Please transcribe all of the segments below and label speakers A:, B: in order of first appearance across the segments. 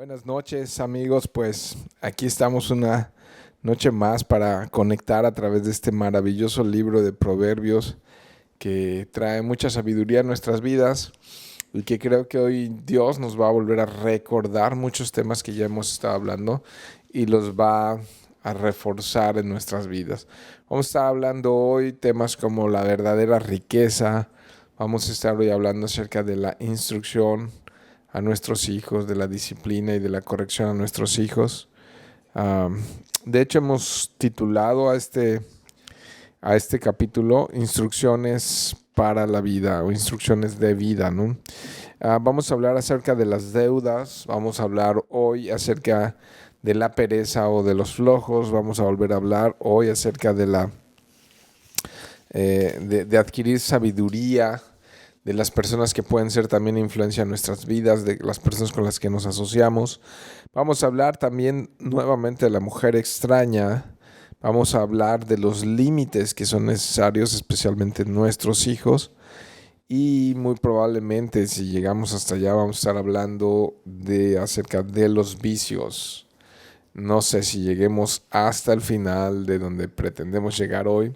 A: Buenas noches, amigos. Pues aquí estamos una noche más para conectar a través de este maravilloso libro de Proverbios que trae mucha sabiduría a nuestras vidas y que creo que hoy Dios nos va a volver a recordar muchos temas que ya hemos estado hablando y los va a reforzar en nuestras vidas. Vamos a estar hablando hoy temas como la verdadera riqueza. Vamos a estar hoy hablando acerca de la instrucción a nuestros hijos, de la disciplina y de la corrección a nuestros hijos. Um, de hecho, hemos titulado a este capítulo Instrucciones para la vida o Instrucciones de vida, ¿no? Vamos a hablar acerca de las deudas, vamos a hablar hoy acerca de la pereza o de los flojos, vamos a volver a hablar hoy acerca de adquirir sabiduría, de las personas que pueden ser también influencia en nuestras vidas, de las personas con las que nos asociamos. Vamos a hablar también nuevamente de la mujer extraña. Vamos a hablar de los límites que son necesarios, especialmente en nuestros hijos. Y muy probablemente, si llegamos hasta allá, vamos a estar hablando acerca de los vicios. No sé si lleguemos hasta el final de donde pretendemos llegar hoy,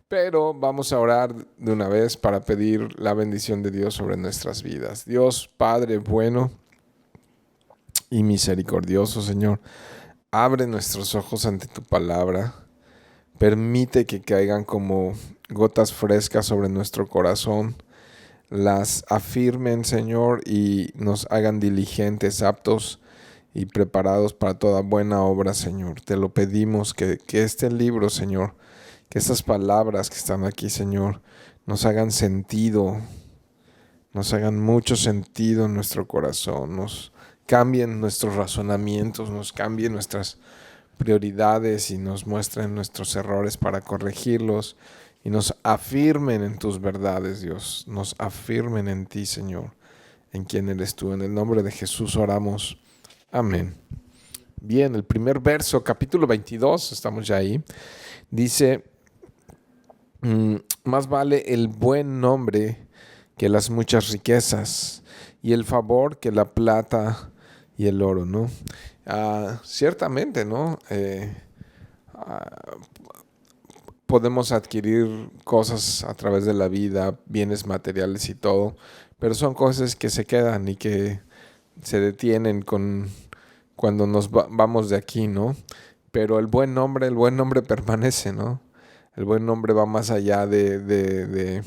A: pero vamos a orar de una vez para pedir la bendición de Dios sobre nuestras vidas. Dios Padre bueno y misericordioso, Señor, abre nuestros ojos ante tu palabra. Permite que caigan como gotas frescas sobre nuestro corazón. Las afirmen, Señor, y nos hagan diligentes, aptos y preparados para toda buena obra, Señor. Te lo pedimos que este libro, Señor, que estas palabras que están aquí, Señor, nos hagan sentido, nos hagan mucho sentido en nuestro corazón, nos cambien nuestros razonamientos, nos cambien nuestras prioridades y nos muestren nuestros errores para corregirlos y nos afirmen en tus verdades, Dios, nos afirmen en ti, Señor, en quién eres tú. En el nombre de Jesús oramos. Amén. Bien, el primer verso, capítulo 22, estamos ya ahí, dice: más vale el buen nombre que las muchas riquezas, y el favor que la plata y el oro, ¿no? Ciertamente, ¿no? Podemos adquirir cosas a través de la vida, bienes materiales y todo, pero son cosas que se quedan y que se detienen cuando nos vamos de aquí, ¿no? Pero el buen nombre permanece, ¿no? El buen nombre va más allá de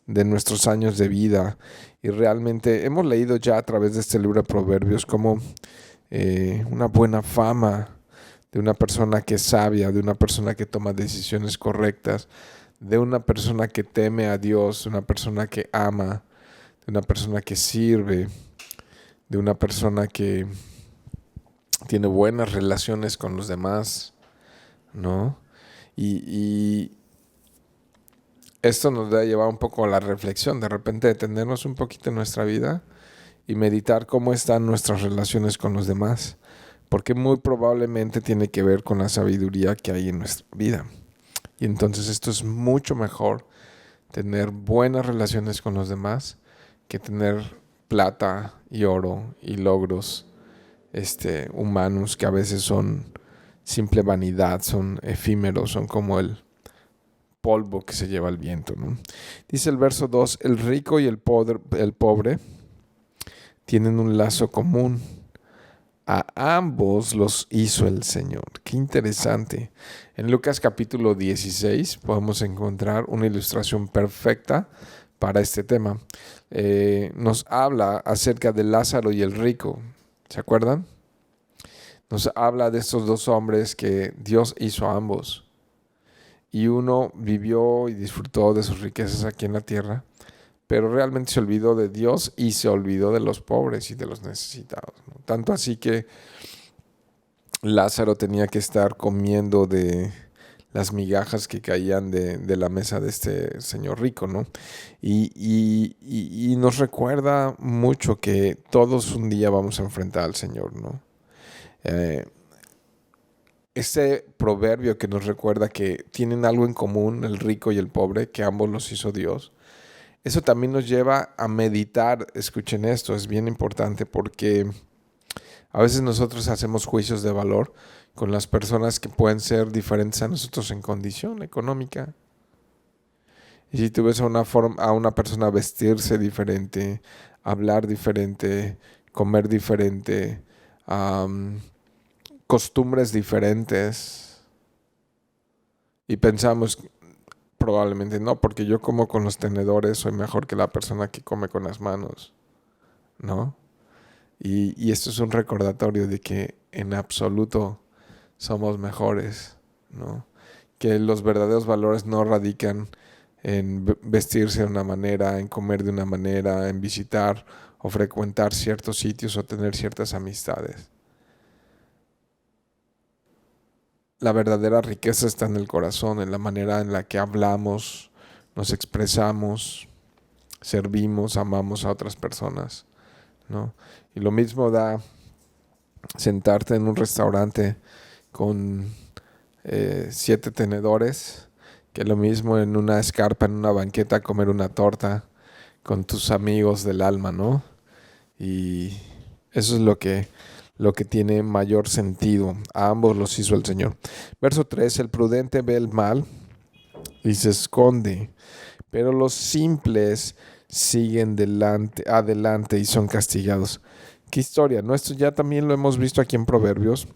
A: nuestros años de vida. Y realmente hemos leído ya a través de este libro de Proverbios como una buena fama de una persona que es sabia, de una persona que toma decisiones correctas, de una persona que teme a Dios, de una persona que ama, de una persona que sirve, de una persona que tiene buenas relaciones con los demás, ¿no? Y esto nos debe llevar un poco a la reflexión, de repente detenernos un poquito en nuestra vida y meditar cómo están nuestras relaciones con los demás, porque muy probablemente tiene que ver con la sabiduría que hay en nuestra vida. Y entonces esto es mucho mejor, tener buenas relaciones con los demás, que tener plata y oro y logros humanos que a veces son simple vanidad, son efímeros, son como el polvo que se lleva el viento, ¿no? Dice el verso 2: el rico y el pobre tienen un lazo común. A ambos los hizo el Señor. Qué interesante. En Lucas capítulo 16 podemos encontrar una ilustración perfecta para este tema. Nos habla acerca de Lázaro y el rico. ¿Se acuerdan? Nos habla de estos dos hombres que Dios hizo a ambos. Y uno vivió y disfrutó de sus riquezas aquí en la tierra, pero realmente se olvidó de Dios y se olvidó de los pobres y de los necesitados, ¿no? Tanto así que Lázaro tenía que estar comiendo de las migajas que caían de la mesa de este señor rico, ¿no? Y nos recuerda mucho que todos un día vamos a enfrentar al Señor, ¿no? Este proverbio que nos recuerda que tienen algo en común el rico y el pobre, que ambos los hizo Dios. Eso también nos lleva a meditar. Escuchen esto, es bien importante porque A veces nosotros hacemos juicios de valor con las personas que pueden ser diferentes a nosotros en condición económica. Y si tú ves a una persona vestirse diferente, hablar diferente, comer diferente, am, costumbres diferentes, y pensamos, probablemente no, porque yo como con los tenedores, soy mejor que la persona que come con las manos, ¿no? Y esto es un recordatorio de que en absoluto somos mejores, ¿no? Que los verdaderos valores no radican en vestirse de una manera, en comer de una manera, en visitar o frecuentar ciertos sitios o tener ciertas amistades. La verdadera riqueza está en el corazón, en la manera en la que hablamos, nos expresamos, servimos, amamos a otras personas, ¿no? Y lo mismo da sentarte en un restaurante con 7 tenedores, que lo mismo en una escarpa, en una banqueta, comer una torta con tus amigos del alma, ¿no? Y eso es lo que tiene mayor sentido. A ambos los hizo el Señor. Verso 3: el prudente ve el mal y se esconde, pero los simples siguen adelante y son castigados. ¿Qué historia? ¿No? Esto ya también lo hemos visto aquí en Proverbios,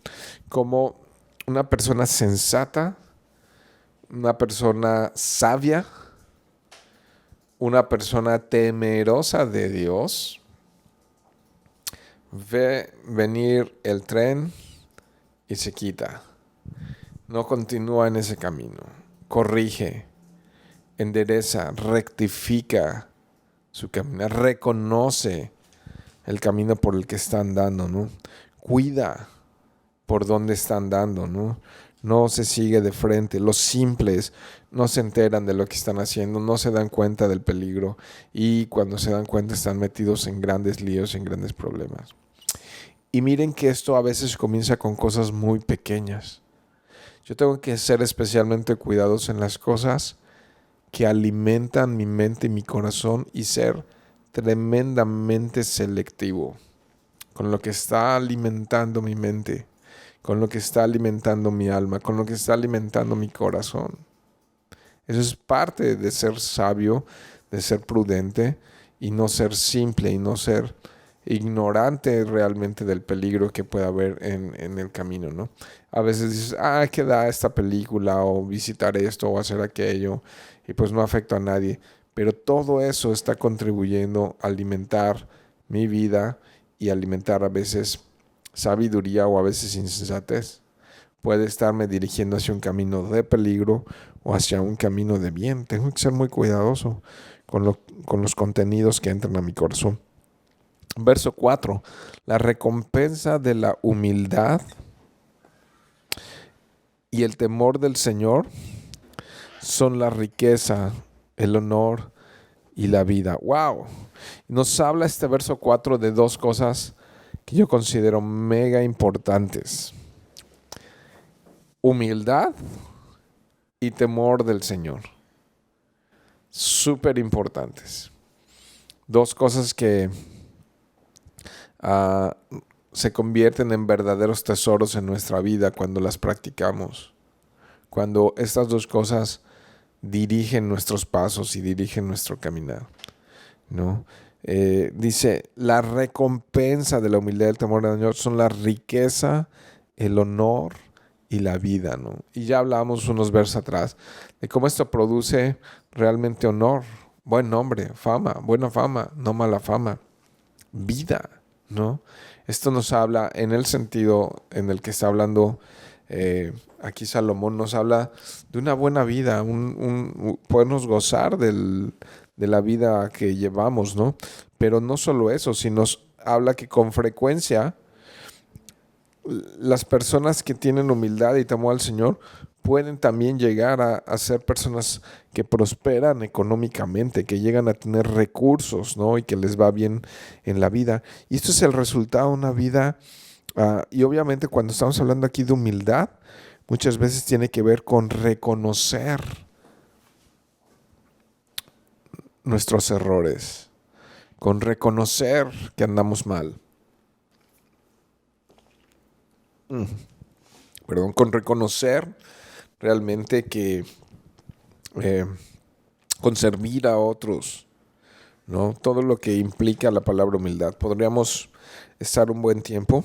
A: como una persona sensata, una persona sabia, una persona temerosa de Dios, ve venir el tren y se quita. No continúa en ese camino. Corrige, endereza, rectifica su camino, reconoce el camino por el que está andando, ¿no? Cuida por dónde está andando, ¿no? No se sigue de frente. Los simples no se enteran de lo que están haciendo, no se dan cuenta del peligro y cuando se dan cuenta están metidos en grandes líos, en grandes problemas. Y miren que esto a veces comienza con cosas muy pequeñas. Yo tengo que ser especialmente cuidadoso en las cosas que alimentan mi mente y mi corazón y ser tremendamente selectivo con lo que está alimentando mi mente, con lo que está alimentando mi alma, con lo que está alimentando mi corazón. Eso es parte de ser sabio, de ser prudente y no ser simple y no ser ignorante realmente del peligro que puede haber en el camino, ¿no? A veces dices, ¿qué da esta película? O visitar esto o hacer aquello, y pues no afecta a nadie. Pero todo eso está contribuyendo a alimentar mi vida y alimentar a veces sabiduría o a veces insensatez. Puede estarme dirigiendo hacia un camino de peligro o hacia un camino de bien. Tengo que ser muy cuidadoso con los contenidos que entran a mi corazón. Verso 4: la recompensa de la humildad y el temor del Señor son la riqueza, el honor y la vida. ¡Wow! Nos habla este verso 4 de dos cosas que yo considero mega importantes: humildad y temor del Señor. Súper importantes. Dos cosas que se convierten en verdaderos tesoros en nuestra vida cuando las practicamos. Cuando estas dos cosas dirigen nuestros pasos y dirigen nuestro caminar, ¿no? Dice, la recompensa de la humildad y el temor del Señor son la riqueza, el honor y la vida, ¿no? Y ya hablábamos unos versos atrás de cómo esto produce realmente honor, buen nombre, fama, buena fama, no mala fama, vida, ¿no? Esto nos habla en el sentido en el que está hablando aquí Salomón, nos habla de una buena vida, podernos gozar de la vida que llevamos, ¿no? Pero no solo eso, sino habla que con frecuencia las personas que tienen humildad y temor al Señor pueden también llegar a ser personas que prosperan económicamente, que llegan a tener recursos, ¿no? Y que les va bien en la vida. Y esto es el resultado de una vida, y obviamente cuando estamos hablando aquí de humildad, muchas veces tiene que ver con reconocer nuestros errores, con reconocer que andamos mal. perdón, con reconocer realmente que eh, con servir a otros, ¿no? Todo lo que implica la palabra humildad. Podríamos estar un buen tiempo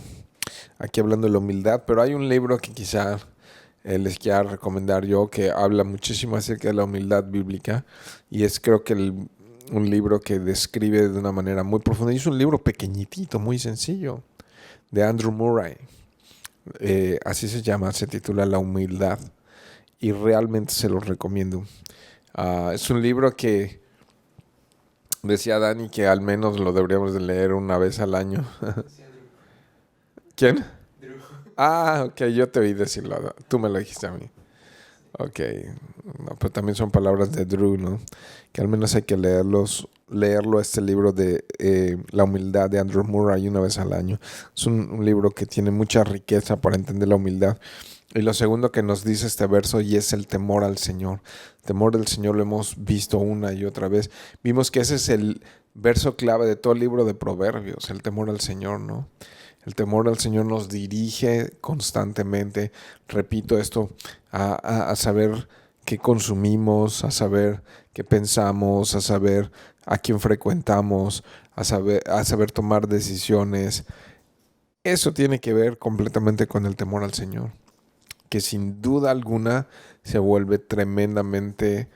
A: aquí hablando de la humildad, pero hay un libro que quizá les quiera recomendar yo que habla muchísimo acerca de la humildad bíblica y es creo que un libro que describe de una manera muy profunda y es un libro pequeñitito, muy sencillo, de Andrew Murray. Así se llama, se titula La humildad y realmente se lo recomiendo. Es un libro que decía Dani que al menos lo deberíamos de leer una vez al año. ¿Quién? Ah, ok, yo te oí decirlo. Tú me lo dijiste a mí. Ok, no, pero también son palabras de Drew, ¿no? Que al menos hay que leerlo este libro de La humildad de Andrew Murray una vez al año. Es un libro que tiene mucha riqueza para entender la humildad. Y lo segundo que nos dice este verso y es el temor al Señor. El temor del Señor lo hemos visto una y otra vez. Vimos que ese es el verso clave de todo el libro de Proverbios, el temor al Señor, ¿no? El temor al Señor nos dirige constantemente, repito esto, a saber qué consumimos, a saber qué pensamos, a saber a quién frecuentamos, a saber tomar decisiones. Eso tiene que ver completamente con el temor al Señor, que sin duda alguna se vuelve tremendamente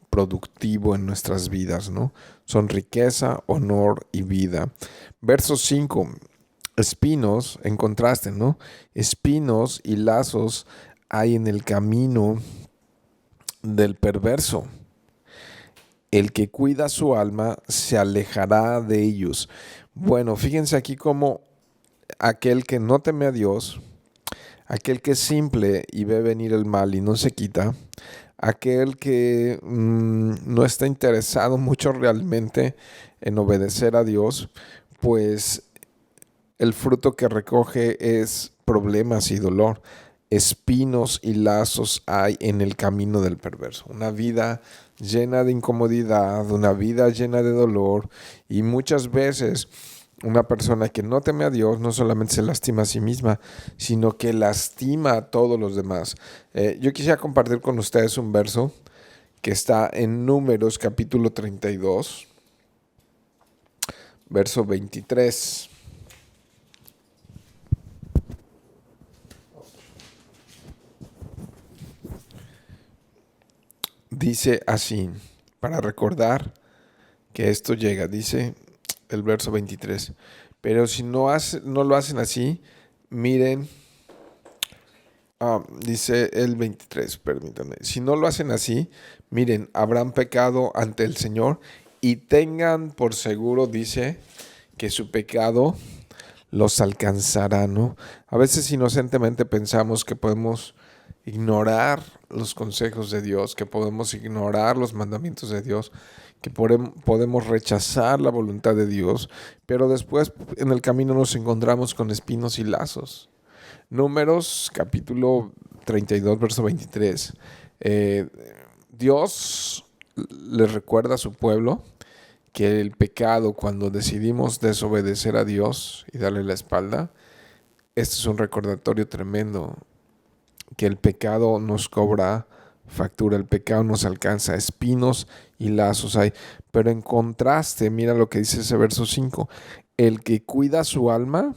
A: productivo en nuestras vidas, ¿no? Son riqueza, honor y vida. Verso 5. Espinos, en contraste, ¿no? Espinos y lazos hay en el camino del perverso. El que cuida su alma se alejará de ellos. Bueno, fíjense aquí cómo aquel que no teme a Dios, aquel que es simple y ve venir el mal y no se quita, aquel que no está interesado mucho realmente en obedecer a Dios, pues el fruto que recoge es problemas y dolor. Espinos y lazos hay en el camino del perverso. Una vida llena de incomodidad, una vida llena de dolor y muchas veces una persona que no teme a Dios no solamente se lastima a sí misma, sino que lastima a todos los demás. Yo quisiera compartir con ustedes un verso que está en Números capítulo 32, verso 23. Dice así, para recordar que esto llega, dice el verso 23. Pero si no lo hacen así, miren, dice el 23, permítanme. Si no lo hacen así, miren, habrán pecado ante el Señor y tengan por seguro, dice, que su pecado los alcanzará, ¿no? A veces inocentemente pensamos que podemos ignorar los consejos de Dios, que podemos ignorar los mandamientos de Dios, que podemos rechazar la voluntad de Dios, pero después en el camino nos encontramos con espinos y lazos. Números capítulo 32, verso 23. Eh, Dios le recuerda a su pueblo que el pecado, cuando decidimos desobedecer a Dios y darle la espalda, este es un recordatorio tremendo, que el pecado nos cobra factura, el pecado nos alcanza, espinos y lazos hay. Pero en contraste, mira lo que dice ese verso 5, el que cuida su alma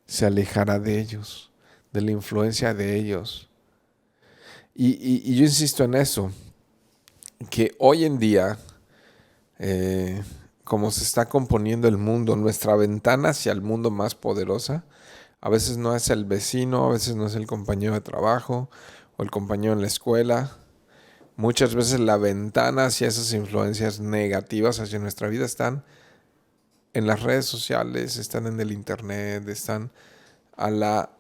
A: se alejará de ellos, de la influencia de ellos. Y yo insisto en eso, que hoy en día, como se está componiendo el mundo, nuestra ventana hacia el mundo más poderosa, a veces no es el vecino, a veces no es el compañero de trabajo o el compañero en la escuela. Muchas veces la ventana hacia esas influencias negativas hacia nuestra vida están en las redes sociales, están en el internet, están a la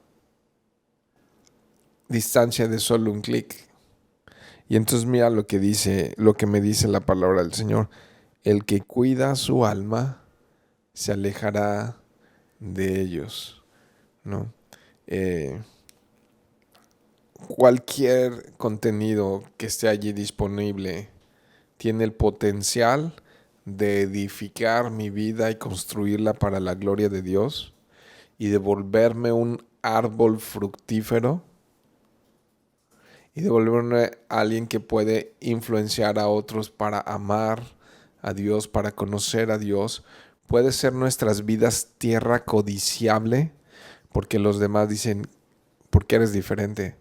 A: distancia de solo un clic. Y entonces mira lo que dice, lo que me dice la palabra del Señor. El que cuida su alma se alejará de ellos, ¿no? Cualquier contenido que esté allí disponible tiene el potencial de edificar mi vida y construirla para la gloria de Dios. y de volverme un árbol fructífero y de volverme alguien que puede influenciar a otros para amar a Dios, para conocer a Dios. Puede ser nuestras vidas tierra codiciable porque los demás dicen, ¿por qué eres diferente?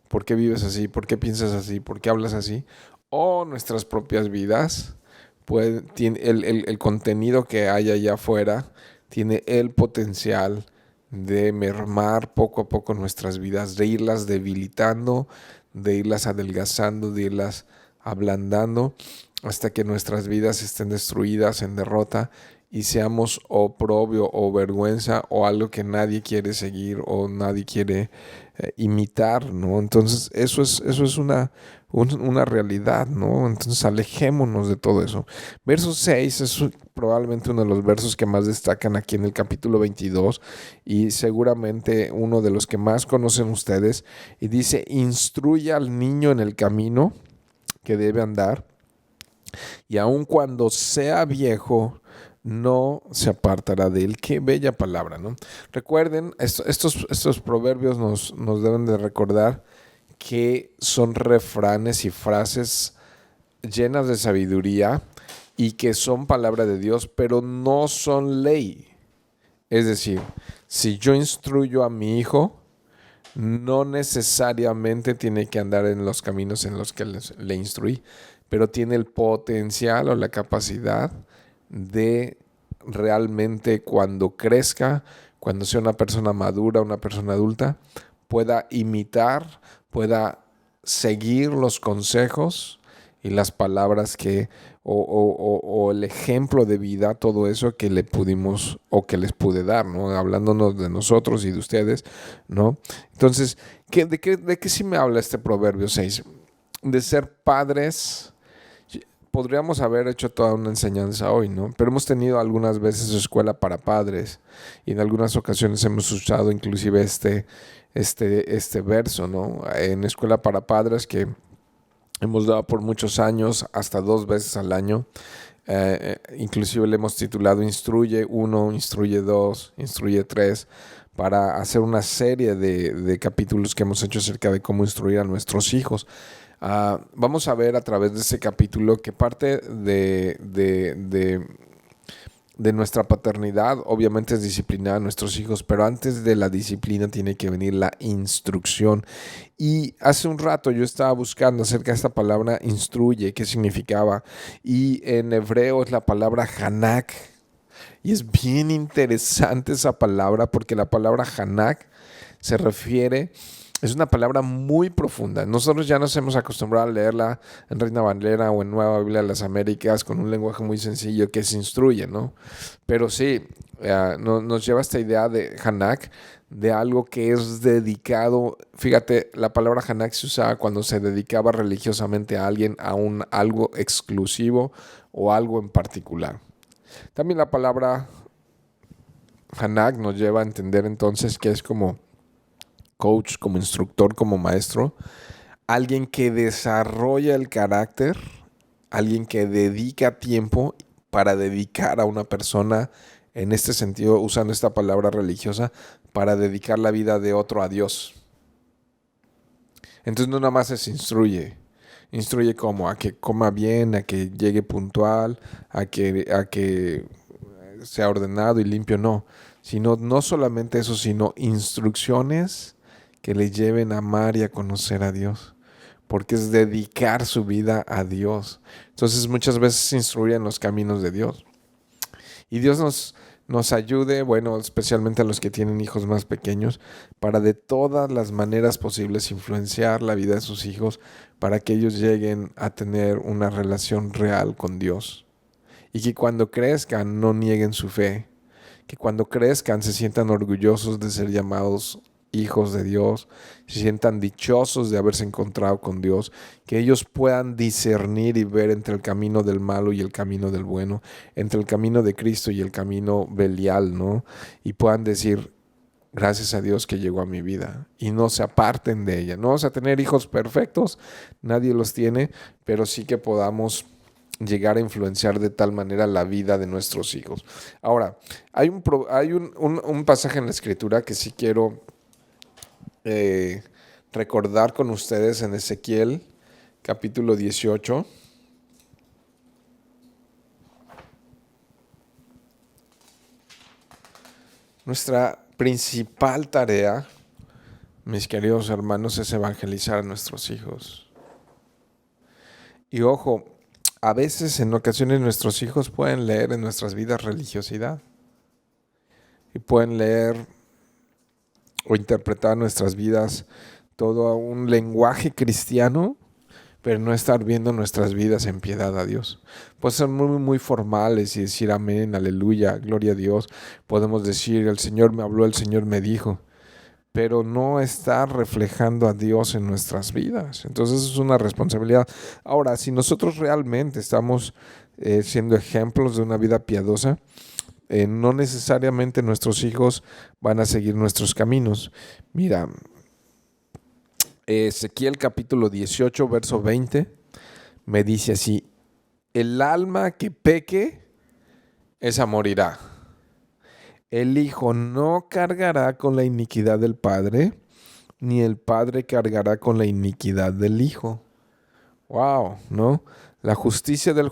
A: ¿Por qué vives así? ¿Por qué piensas así? ¿Por qué hablas así? O nuestras propias vidas, tiene el contenido que hay allá afuera tiene el potencial de mermar poco a poco nuestras vidas, de irlas debilitando, de irlas adelgazando, de irlas ablandando, hasta que nuestras vidas estén destruidas en derrota y seamos oprobio o vergüenza o algo que nadie quiere seguir o nadie quiere imitar, ¿no? Entonces eso es una realidad, ¿no? Entonces alejémonos de todo eso. Verso 6 es probablemente uno de los versos que más destacan aquí en el capítulo 22 y seguramente uno de los que más conocen ustedes, y dice: instruye al niño en el camino que debe andar, y aun cuando sea viejo, no se apartará de él. Qué bella palabra, ¿no? Recuerden, estos proverbios nos deben de recordar que son refranes y frases llenas de sabiduría y que son palabra de Dios, pero no son ley. Es decir, si yo instruyo a mi hijo, no necesariamente tiene que andar en los caminos en los que le instruí, pero tiene el potencial o la capacidad de realmente, cuando crezca, cuando sea una persona madura, una persona adulta, pueda imitar, pueda seguir los consejos y las palabras o el ejemplo de vida, todo eso que le pudimos o que les pude dar, ¿no? Hablándonos de nosotros y de ustedes, ¿no? Entonces, ¿de qué sí me habla este Proverbio 6? De ser padres. Podríamos haber hecho toda una enseñanza hoy, ¿no? Pero hemos tenido algunas veces escuela para padres y en algunas ocasiones hemos usado inclusive este verso, ¿no? En escuela para padres, que hemos dado por muchos años, hasta 2 veces al año. Inclusive le hemos titulado Instruye 1, Instruye 2, Instruye 3, para hacer una serie de capítulos que hemos hecho acerca de cómo instruir a nuestros hijos. Vamos a ver a través de este capítulo que parte de nuestra paternidad obviamente es disciplinar a nuestros hijos, pero antes de la disciplina tiene que venir la instrucción. Y hace un rato yo estaba buscando acerca de esta palabra instruye, qué significaba, y en hebreo es la palabra hanak, y es bien interesante esa palabra porque la palabra hanak se refiere... Es una palabra muy profunda. Nosotros ya nos hemos acostumbrado a leerla en Reina Valera o en Nueva Biblia de las Américas con un lenguaje muy sencillo que se instruye, ¿no? Pero sí, nos lleva esta idea de Hanak, de algo que es dedicado. Fíjate, la palabra Hanak se usaba cuando se dedicaba religiosamente a alguien, a algo exclusivo o algo en particular. También la palabra Hanak nos lleva a entender entonces que es como coach, como instructor, como maestro, alguien que desarrolla el carácter, alguien que dedica tiempo para dedicar a una persona, en este sentido, usando esta palabra religiosa, para dedicar la vida de otro a Dios. Entonces no nada más se instruye como a que coma bien, a que llegue puntual, a que sea ordenado y limpio, no, sino no solamente eso, sino instrucciones que le lleven a amar y a conocer a Dios, porque es dedicar su vida a Dios. Entonces muchas veces instruye en los caminos de Dios. Y Dios nos ayude, bueno, especialmente a los que tienen hijos más pequeños, para de todas las maneras posibles influenciar la vida de sus hijos para que ellos lleguen a tener una relación real con Dios. Y que cuando crezcan no nieguen su fe, que cuando crezcan se sientan orgullosos de ser llamados hijos de Dios, se sientan dichosos de haberse encontrado con Dios, que ellos puedan discernir y ver entre el camino del malo y el camino del bueno, entre el camino de Cristo y el camino Belial, ¿no? Y puedan decir, gracias a Dios que llegó a mi vida, y no se aparten de ella. No vamos a tener hijos perfectos, nadie los tiene, pero sí que podamos llegar a influenciar de tal manera la vida de nuestros hijos. Ahora, hay un pasaje en la Escritura que sí quiero eh, recordar con ustedes en Ezequiel, capítulo 18. Nuestra principal tarea, mis queridos hermanos, es evangelizar a nuestros hijos. Y ojo, a veces, en ocasiones, nuestros hijos pueden leer en nuestras vidas religiosidad y pueden leer o interpretar nuestras vidas todo a un lenguaje cristiano, pero no estar viendo nuestras vidas en piedad a Dios. Pueden ser muy, muy formales y decir amén, aleluya, gloria a Dios. Podemos decir el Señor me habló, el Señor me dijo, pero no está reflejando a Dios en nuestras vidas. Entonces es una responsabilidad. Ahora, si nosotros realmente estamos siendo ejemplos de una vida piadosa, no necesariamente nuestros hijos van a seguir nuestros caminos. Mira, Ezequiel capítulo 18, verso 20, me dice así: el alma que peque, esa morirá. El hijo no cargará con la iniquidad del padre, ni el padre cargará con la iniquidad del hijo. Wow, ¿no? La justicia del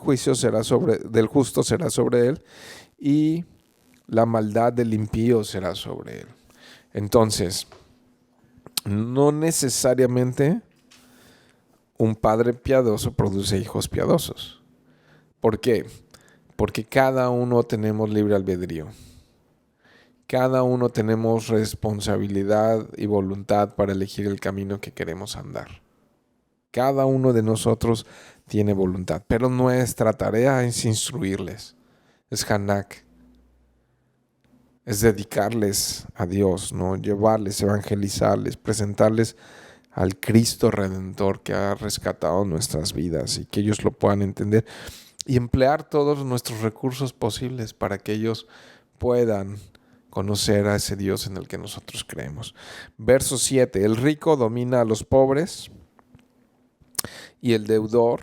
A: del justo será sobre él, y la maldad del impío será sobre él. Entonces, no necesariamente un padre piadoso produce hijos piadosos. ¿Por qué? Porque cada uno tenemos libre albedrío. Cada uno tenemos responsabilidad y voluntad para elegir el camino que queremos andar. Cada uno de nosotros tiene voluntad, pero nuestra tarea es instruirles, es hanak, es dedicarles a Dios, ¿no? Llevarles, evangelizarles, presentarles al Cristo Redentor que ha rescatado nuestras vidas y que ellos lo puedan entender y emplear todos nuestros recursos posibles para que ellos puedan conocer a ese Dios en el que nosotros creemos. Verso 7, el rico domina a los pobres y el deudor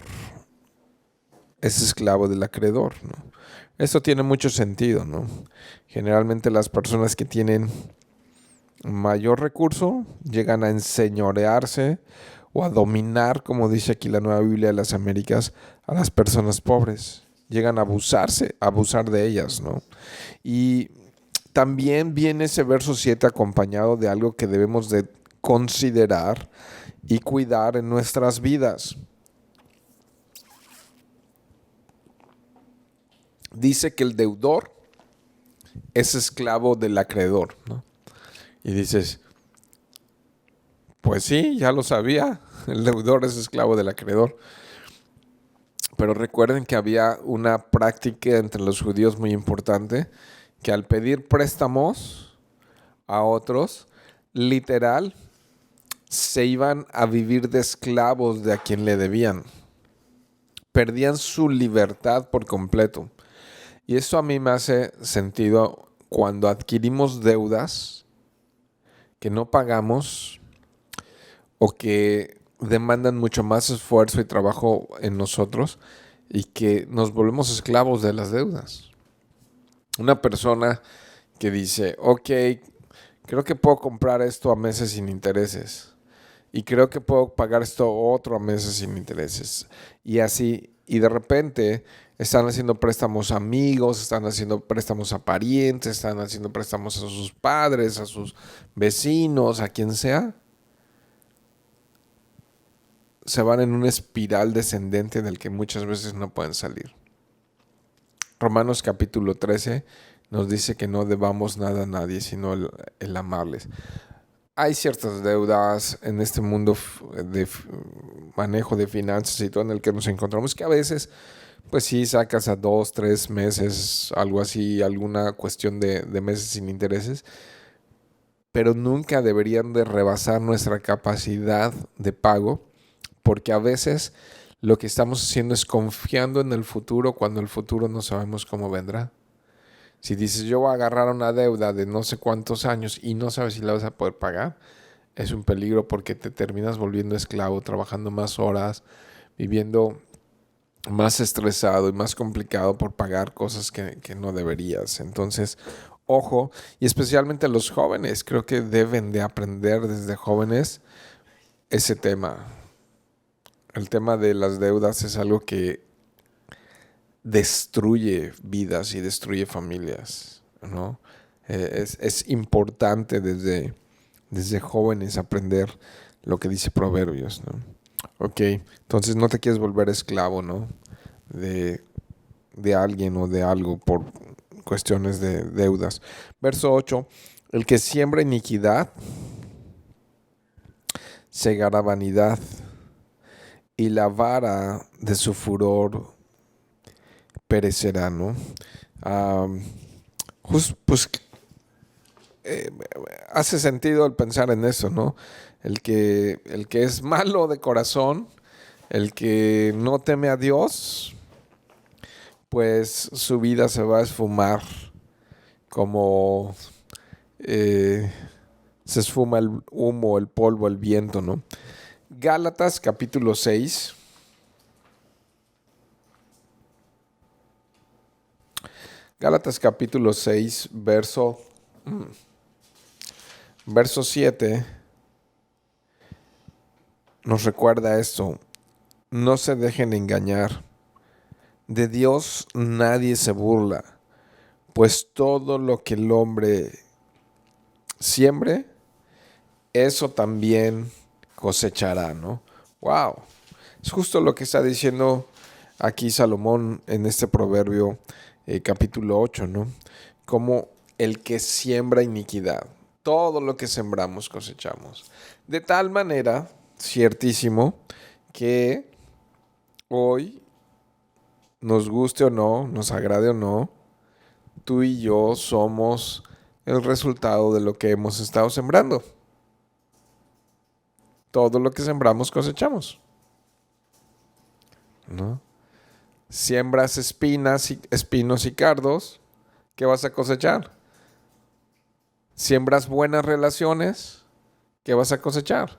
A: es esclavo del acreedor, ¿no? Esto tiene mucho sentido, ¿no? Generalmente las personas que tienen mayor recurso llegan a enseñorearse o a dominar, como dice aquí la Nueva Biblia de las Américas, a las personas pobres. Llegan a abusar de ellas, ¿no? Y también viene ese verso 7 acompañado de algo que debemos de considerar y cuidar en nuestras vidas. Dice que el deudor es esclavo del acreedor, ¿no? Y dices, pues sí, ya lo sabía, el deudor es esclavo del acreedor. Pero recuerden que había una práctica entre los judíos muy importante, que al pedir préstamos a otros, literal, se iban a vivir de esclavos de a quien le debían. Perdían su libertad por completo. Y eso a mí me hace sentido cuando adquirimos deudas que no pagamos o que demandan mucho más esfuerzo y trabajo en nosotros y que nos volvemos esclavos de las deudas. Una persona que dice, ok, creo que puedo comprar esto a meses sin intereses y creo que puedo pagar esto otro a meses sin intereses y así, y de repente están haciendo préstamos a amigos, están haciendo préstamos a parientes, están haciendo préstamos a sus padres, a sus vecinos, a quien sea. Se van en una espiral descendente en el que muchas veces no pueden salir. Romanos capítulo 13 nos dice que no debamos nada a nadie, sino el amarles. Hay ciertas deudas en este mundo de manejo de finanzas y todo en el que nos encontramos que a veces, pues sí, sacas a 2, 3 meses, algo así, alguna cuestión de meses sin intereses, pero nunca deberían de rebasar nuestra capacidad de pago, porque a veces lo que estamos haciendo es confiando en el futuro cuando el futuro no sabemos cómo vendrá. Si dices, yo voy a agarrar una deuda de no sé cuántos años y no sabes si la vas a poder pagar, es un peligro porque te terminas volviendo esclavo, trabajando más horas, viviendo más estresado y más complicado por pagar cosas que no deberías. Entonces, ojo, y especialmente los jóvenes, creo que deben de aprender desde jóvenes ese tema. El tema de las deudas es algo que destruye vidas y destruye familias, ¿no? Es importante desde jóvenes aprender lo que dice Proverbios, ¿no? Ok, entonces no te quieres volver esclavo, ¿no? De, de alguien o de algo por cuestiones de deudas. Verso 8, el que siembra iniquidad segará vanidad y la vara de su furor perecerá, ¿no? Um, pues hace sentido el pensar en eso, ¿no? El que es malo de corazón, el que no teme a Dios, pues su vida se va a esfumar como se esfuma el humo, el polvo, el viento, ¿no? Gálatas capítulo 6. Gálatas capítulo 6, verso 7 nos recuerda esto. No se dejen engañar. De Dios nadie se burla, pues todo lo que el hombre siembre, eso también cosechará, ¿no? Wow. Es justo lo que está diciendo aquí Salomón en este proverbio capítulo 8, ¿no? Como el que siembra iniquidad. Todo lo que sembramos cosechamos. De tal manera, ciertísimo, que hoy, nos guste o no, nos agrade o no, tú y yo somos el resultado de lo que hemos estado sembrando. Todo lo que sembramos cosechamos, ¿no? Siembras espinos y cardos, ¿qué vas a cosechar? Siembras buenas relaciones, ¿qué vas a cosechar?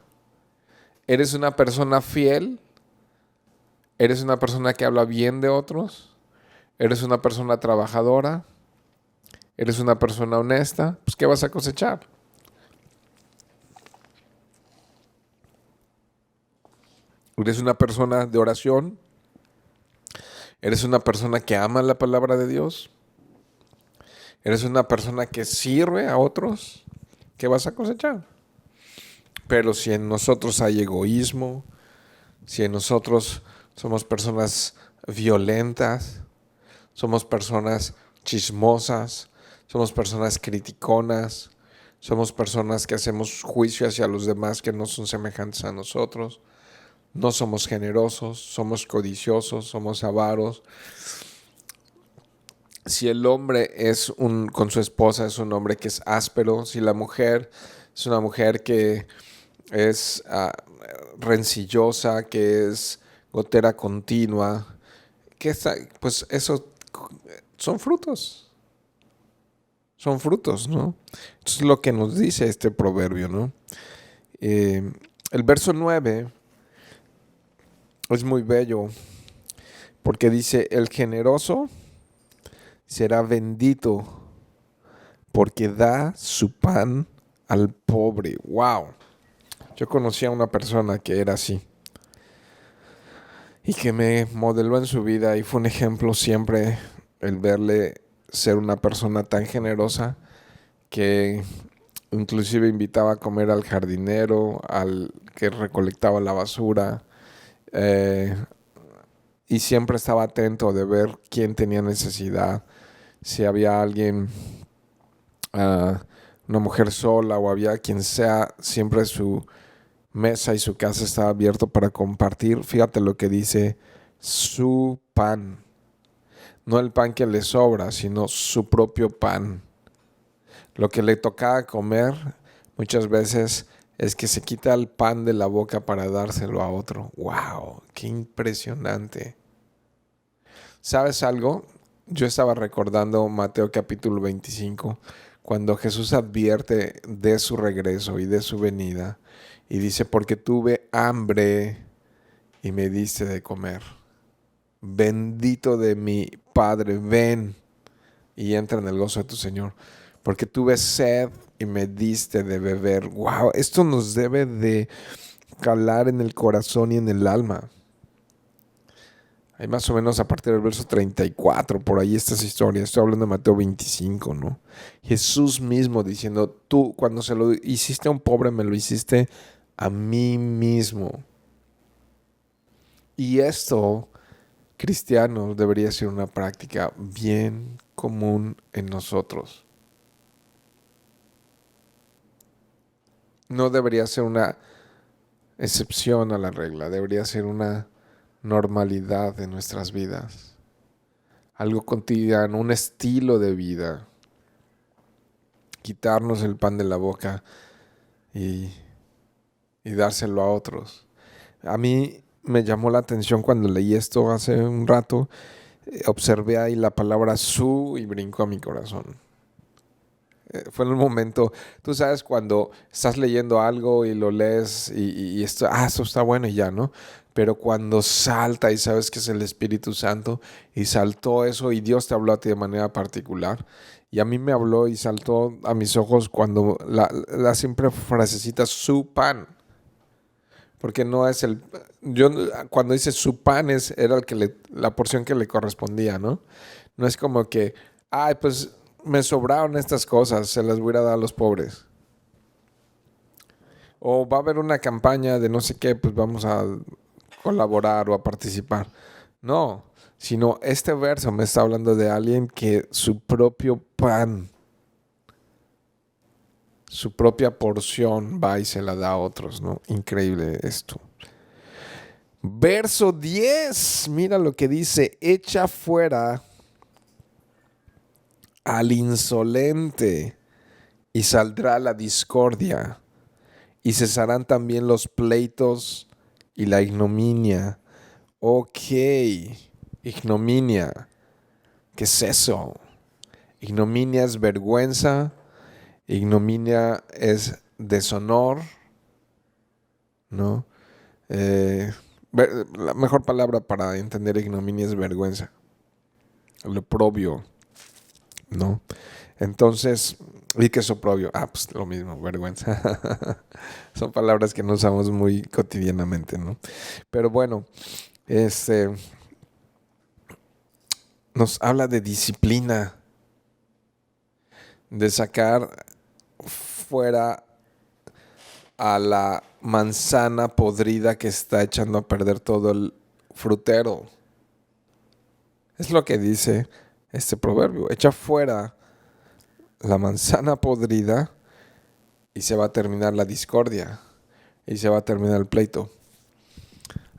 A: ¿Eres una persona fiel? ¿Eres una persona que habla bien de otros? ¿Eres una persona trabajadora? ¿Eres una persona honesta? Pues ¿qué vas a cosechar? ¿Eres una persona de oración? ¿Eres una persona que ama la palabra de Dios? ¿Eres una persona que sirve a otros? ¿Qué vas a cosechar? Pero si en nosotros hay egoísmo, si en nosotros somos personas violentas, somos personas chismosas, somos personas criticonas, somos personas que hacemos juicio hacia los demás que no son semejantes a nosotros, no somos generosos, somos codiciosos, somos avaros. Si el hombre con su esposa es un hombre que es áspero, si la mujer es una mujer que es rencillosa, que es gotera continua, pues eso son frutos. Son frutos, ¿no? Eso es lo que nos dice este proverbio, ¿no? El verso 9 es muy bello porque dice, el generoso será bendito porque da su pan al pobre. ¡Wow! Yo conocí a una persona que era así y que me modeló en su vida y fue un ejemplo siempre el verle ser una persona tan generosa que inclusive invitaba a comer al jardinero, al que recolectaba la basura, eh, y siempre estaba atento de ver quién tenía necesidad, si había alguien, uh, una mujer sola o había quien sea, siempre su mesa y su casa estaba abierto para compartir. Fíjate lo que dice, su pan. No el pan que le sobra, sino su propio pan. Lo que le tocaba comer muchas veces es que se quita el pan de la boca para dárselo a otro. ¡Wow! ¡Qué impresionante! ¿Sabes algo? Yo estaba recordando Mateo capítulo 25, cuando Jesús advierte de su regreso y de su venida, y dice, porque tuve hambre y me diste de comer. bendito de mi Padre, ven y entra en el gozo de tu Señor, porque tuve sed y me diste de beber. Wow, esto nos debe de calar en el corazón y en el alma. Hay más o menos a partir del verso 34, por ahí estas historias. Estoy hablando de Mateo 25, ¿no? Jesús mismo diciendo, tú cuando se lo hiciste a un pobre, me lo hiciste a mí mismo. Y esto, cristianos, debería ser una práctica bien común en nosotros. No debería ser una excepción a la regla, debería ser una normalidad de nuestras vidas. Algo cotidiano, un estilo de vida. Quitarnos el pan de la boca y, y dárselo a otros. A mí me llamó la atención cuando leí esto hace un rato. Observé ahí la palabra su y brincó a mi corazón. Fue en un momento, tú sabes, cuando estás leyendo algo y lo lees y esto, eso está bueno y ya, ¿no? Pero cuando salta y sabes que es el Espíritu Santo y saltó eso y Dios te habló a ti de manera particular. Y a mí me habló y saltó a mis ojos cuando la simple frasecita su pan. Porque no es el... Yo cuando dice su pan era la porción que le correspondía, ¿no? No es como que, ay, pues me sobraron estas cosas, se las voy a dar a los pobres. O va a haber una campaña de no sé qué, pues vamos a colaborar o a participar. No, sino este verso me está hablando de alguien que su propio pan, su propia porción va y se la da a otros, ¿no? Increíble esto. Verso 10, mira lo que dice, echa fuera al insolente y saldrá la discordia y cesarán también los pleitos y la ignominia. Ok, ignominia, ¿qué es eso? Ignominia es vergüenza, ignominia es deshonor, ¿no? La mejor palabra para entender ignominia es vergüenza, el oprobio, ¿no? Entonces, ¿y qué es oprobio? Pues lo mismo, vergüenza. Son palabras que no usamos muy cotidianamente, ¿no? Pero bueno, nos habla de disciplina, de sacar fuera a la manzana podrida que está echando a perder todo el frutero. Es lo que dice este proverbio. Echa fuera la manzana podrida y se va a terminar la discordia y se va a terminar el pleito.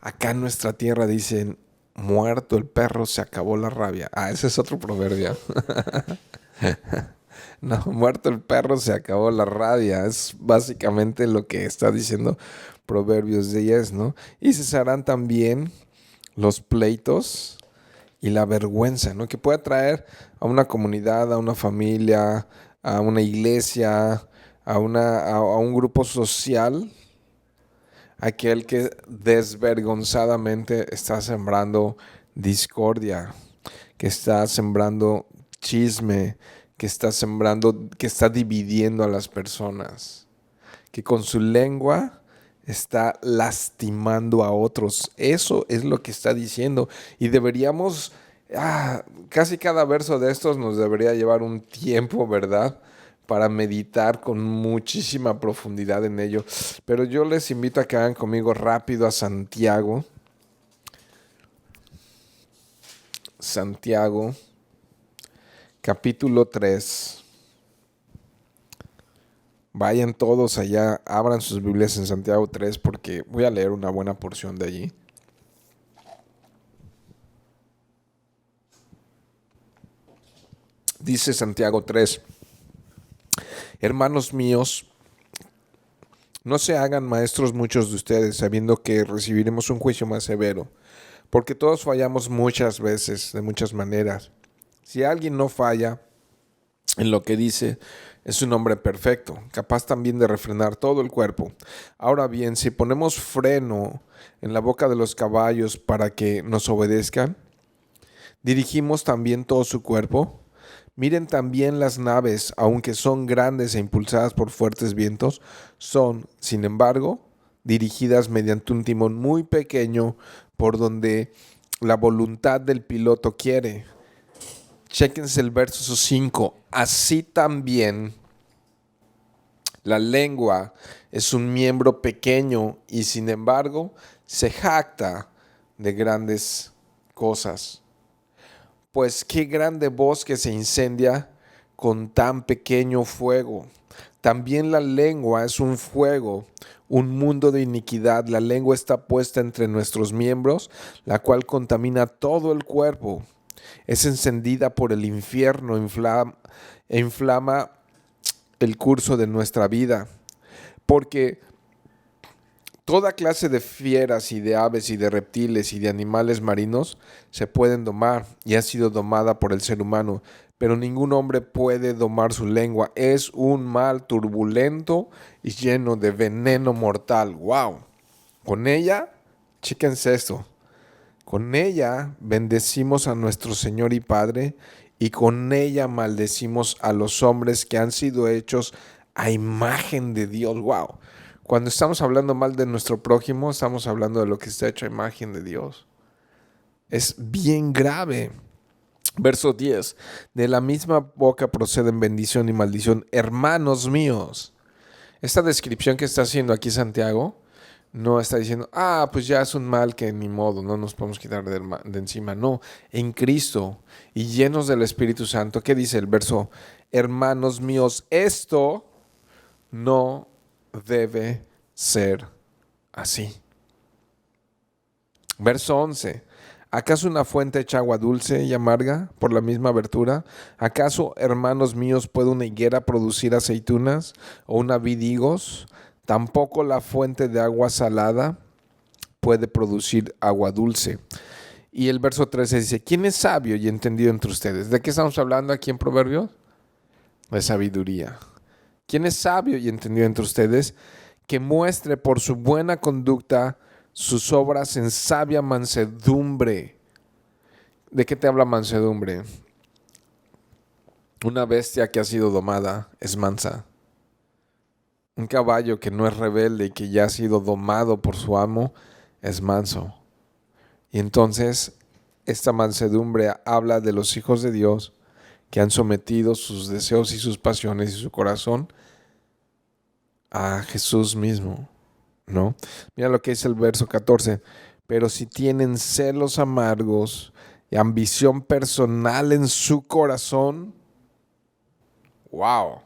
A: Acá en nuestra tierra dicen, muerto el perro, se acabó la rabia. Ese es otro proverbio. No, muerto el perro, se acabó la rabia. Es básicamente lo que está diciendo Proverbios 10, ¿no? Y cesarán también los pleitos y la vergüenza, ¿no? Que puede traer a una comunidad, a una familia, a una iglesia, a un grupo social, aquel que desvergonzadamente está sembrando discordia, que está sembrando chisme, que está dividiendo a las personas, que con su lengua está lastimando a otros. Eso es lo que está diciendo. Y deberíamos, casi cada verso de estos nos debería llevar un tiempo, ¿verdad?, para meditar con muchísima profundidad en ello. Pero yo les invito a que hagan conmigo rápido a Santiago. Santiago, capítulo 3. Vayan todos allá, abran sus Biblias en Santiago 3 porque voy a leer una buena porción de allí. Dice Santiago 3, hermanos míos, no se hagan maestros muchos de ustedes, sabiendo que recibiremos un juicio más severo, porque todos fallamos muchas veces, de muchas maneras. Si alguien no falla en lo que dice, es un hombre perfecto, capaz también de refrenar todo el cuerpo. Ahora bien, si ponemos freno en la boca de los caballos para que nos obedezcan, ¿Dirigimos también todo su cuerpo? Miren también las naves, aunque son grandes e impulsadas por fuertes vientos, son, sin embargo, dirigidas mediante un timón muy pequeño por donde la voluntad del piloto quiere. Chéquense el verso 5. Así también la lengua es un miembro pequeño y sin embargo se jacta de grandes cosas. Pues qué grande bosque se incendia con tan pequeño fuego. También la lengua es un fuego, un mundo de iniquidad. La lengua está puesta entre nuestros miembros, la cual contamina todo el cuerpo. Es encendida por el infierno e inflama el curso de nuestra vida. Porque toda clase de fieras y de aves y de reptiles y de animales marinos se pueden domar y ha sido domada por el ser humano, pero ningún hombre puede domar su lengua. Es un mal turbulento y lleno de veneno mortal. ¡Wow! Con ella, chéquense esto, con ella bendecimos a nuestro Señor y Padre y con ella maldecimos a los hombres que han sido hechos a imagen de Dios. ¡Wow! Cuando estamos hablando mal de nuestro prójimo, estamos hablando de lo que está hecho a imagen de Dios. Es bien grave. Verso 10. De la misma boca proceden bendición y maldición. Hermanos míos. Esta descripción que está haciendo aquí Santiago no está diciendo, pues ya es un mal que ni modo, no nos podemos quitar de encima. No, en Cristo y llenos del Espíritu Santo. ¿Qué dice el verso? Hermanos míos, esto no debe ser así. Verso 11. ¿Acaso una fuente echa agua dulce y amarga por la misma abertura? ¿Acaso, hermanos míos, puede una higuera producir aceitunas o una vid higos? Tampoco la fuente de agua salada puede producir agua dulce. Y el verso 13 dice, ¿quién es sabio y entendido entre ustedes? ¿De qué estamos hablando aquí en Proverbios? De sabiduría. ¿Quién es sabio y entendido entre ustedes? Que muestre por su buena conducta sus obras en sabia mansedumbre. ¿De qué te habla mansedumbre? Una bestia que ha sido domada es mansa. Un caballo que no es rebelde y que ya ha sido domado por su amo es manso. Y entonces esta mansedumbre habla de los hijos de Dios que han sometido sus deseos y sus pasiones y su corazón a Jesús mismo, ¿no? Mira lo que dice el verso 14. Pero si tienen celos amargos y ambición personal en su corazón, wow,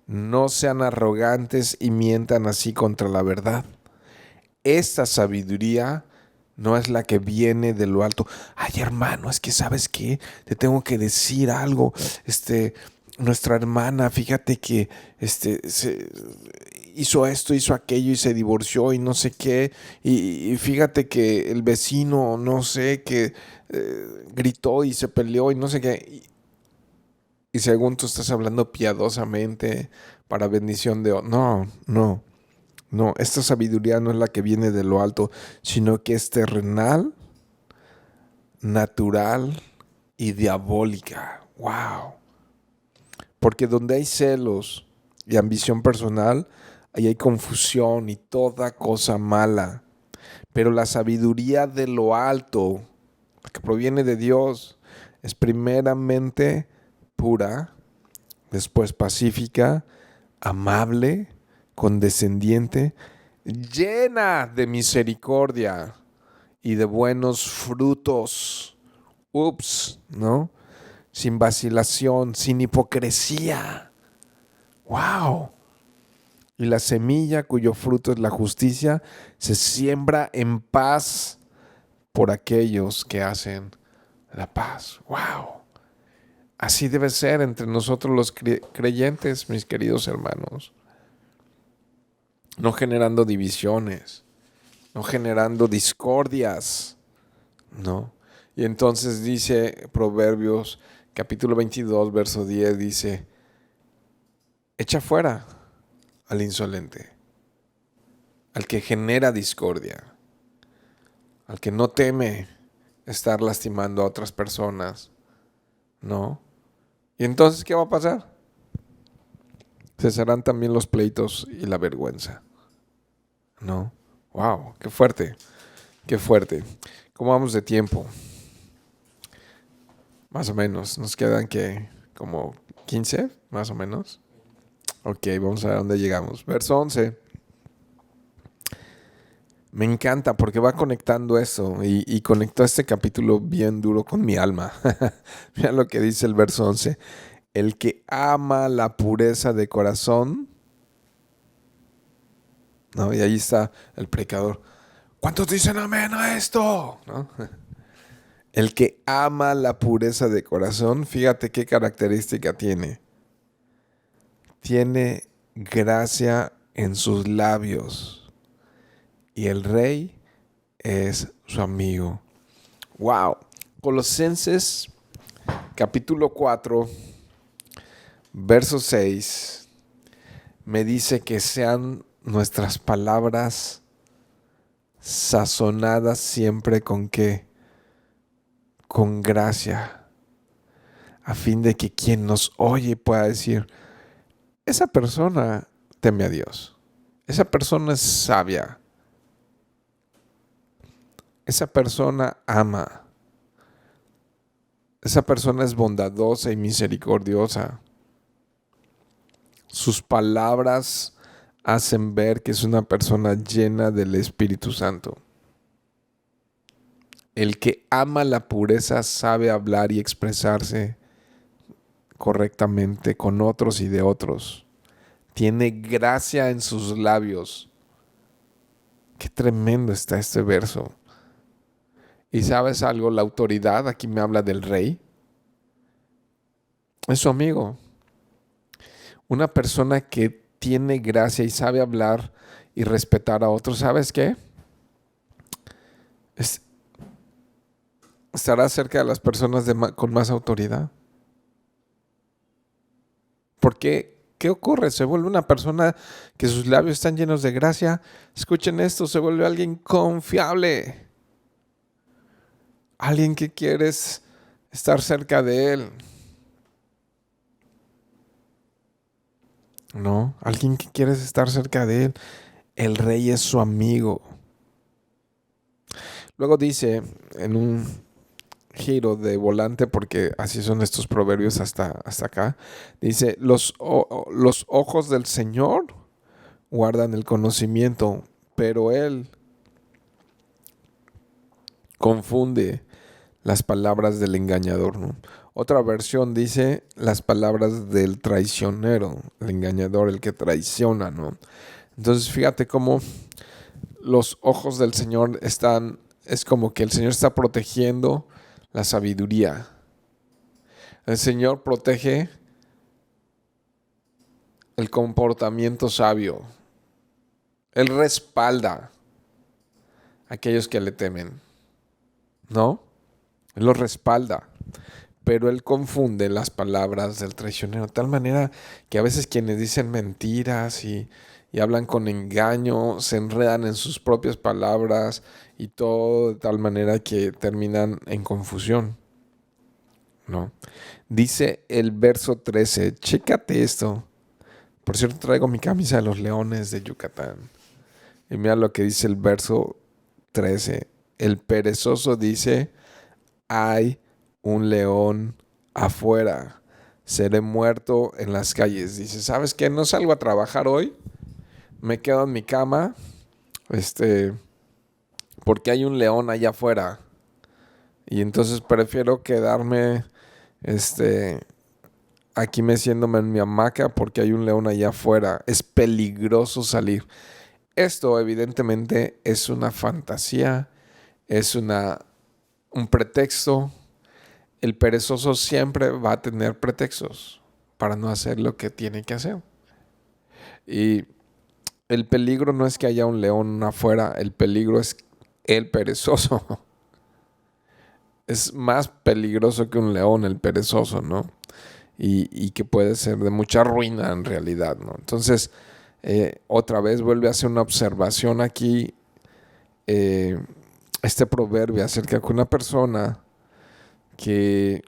A: no sean arrogantes y mientan así contra la verdad. Esta sabiduría no es la que viene de lo alto. Ay, hermano, es que ¿sabes qué? Te tengo que decir algo. Nuestra hermana, fíjate que hizo esto, hizo aquello y se divorció y no sé qué. Y fíjate que el vecino, no sé, que gritó y se peleó y no sé qué. Y según tú estás hablando piadosamente para bendición de... No, no. No, esta sabiduría no es la que viene de lo alto, sino que es terrenal, natural y diabólica. ¡Wow! Porque donde hay celos y ambición personal, ahí hay confusión y toda cosa mala. Pero la sabiduría de lo alto, que proviene de Dios, es primeramente pura, después pacífica, amable, condescendiente, llena de misericordia y de buenos frutos. ¿No? Sin vacilación, sin hipocresía. ¡Wow! Y la semilla cuyo fruto es la justicia se siembra en paz por aquellos que hacen la paz. ¡Wow! Así debe ser entre nosotros los creyentes, mis queridos hermanos. No generando divisiones, no generando discordias, ¿no? Y entonces dice Proverbios capítulo 22, verso 10, dice, echa fuera al insolente, al que genera discordia, al que no teme estar lastimando a otras personas, ¿no? Y entonces, ¿qué va a pasar? Cesarán también los pleitos y la vergüenza, ¿no? Wow, qué fuerte, qué fuerte. ¿Cómo vamos de tiempo? Más o menos, nos quedan que como 15, más o menos. Ok, vamos a ver a dónde llegamos. Verso 11. Me encanta porque va conectando eso y conectó este capítulo bien duro con mi alma. Mira lo que dice el verso 11. El que ama la pureza de corazón, ¿no? Y ahí está el predicador. ¿Cuántos dicen amén a esto? ¿No? El que ama la pureza de corazón, fíjate qué característica tiene. Tiene gracia en sus labios y el rey es su amigo. Wow. Colosenses capítulo 4, verso 6, me dice que sean nuestras palabras sazonadas siempre con qué, con gracia, a fin de que quien nos oye pueda decir, esa persona teme a Dios, esa persona es sabia, esa persona ama, esa persona es bondadosa y misericordiosa. Sus palabras hacen ver que es una persona llena del Espíritu Santo. El que ama la pureza sabe hablar y expresarse correctamente con otros y de otros. Tiene gracia en sus labios. Qué tremendo está este verso. ¿Y sabes algo? La autoridad, aquí me habla del rey, es su amigo. Una persona que tiene gracia y sabe hablar y respetar a otros, ¿sabes qué? Estará cerca de las personas con más autoridad. ¿Por qué? ¿Qué ocurre? Se vuelve una persona que sus labios están llenos de gracia. Escuchen esto, se vuelve alguien confiable. Alguien que quieres estar cerca de él. ¿No? Alguien que quieres estar cerca de él. El rey es su amigo. Luego dice en un giro de volante, porque así son estos proverbios hasta acá, dice, los ojos del Señor guardan el conocimiento, pero Él confunde las palabras del engañador, ¿no? Otra versión dice las palabras del traicionero, el engañador, el que traiciona, ¿no? Entonces fíjate cómo los ojos del Señor es como que el Señor está protegiendo la sabiduría. El Señor protege el comportamiento sabio. Él respalda a aquellos que le temen, ¿no? Él los respalda, pero Él confunde las palabras del traicionero, de tal manera que a veces quienes dicen mentiras y hablan con engaño, se enredan en sus propias palabras y todo de tal manera que terminan en confusión, ¿no? Dice el verso 13, chécate esto. Por cierto, traigo mi camisa de los Leones de Yucatán. Y mira lo que dice el verso 13. El perezoso dice, hay un león afuera, seré muerto en las calles. Dice, ¿sabes qué? No salgo a trabajar hoy, me quedo en mi cama, porque hay un león allá afuera. Y entonces prefiero quedarme, aquí meciéndome en mi hamaca porque hay un león allá afuera. Es peligroso salir. Esto evidentemente es una fantasía, es un pretexto. El perezoso siempre va a tener pretextos para no hacer lo que tiene que hacer. Y el peligro no es que haya un león afuera, el peligro es el perezoso. Es más peligroso que un león el perezoso, ¿no? Y que puede ser de mucha ruina en realidad, ¿no? Entonces, otra vez vuelve a hacer una observación aquí este proverbio acerca de una persona que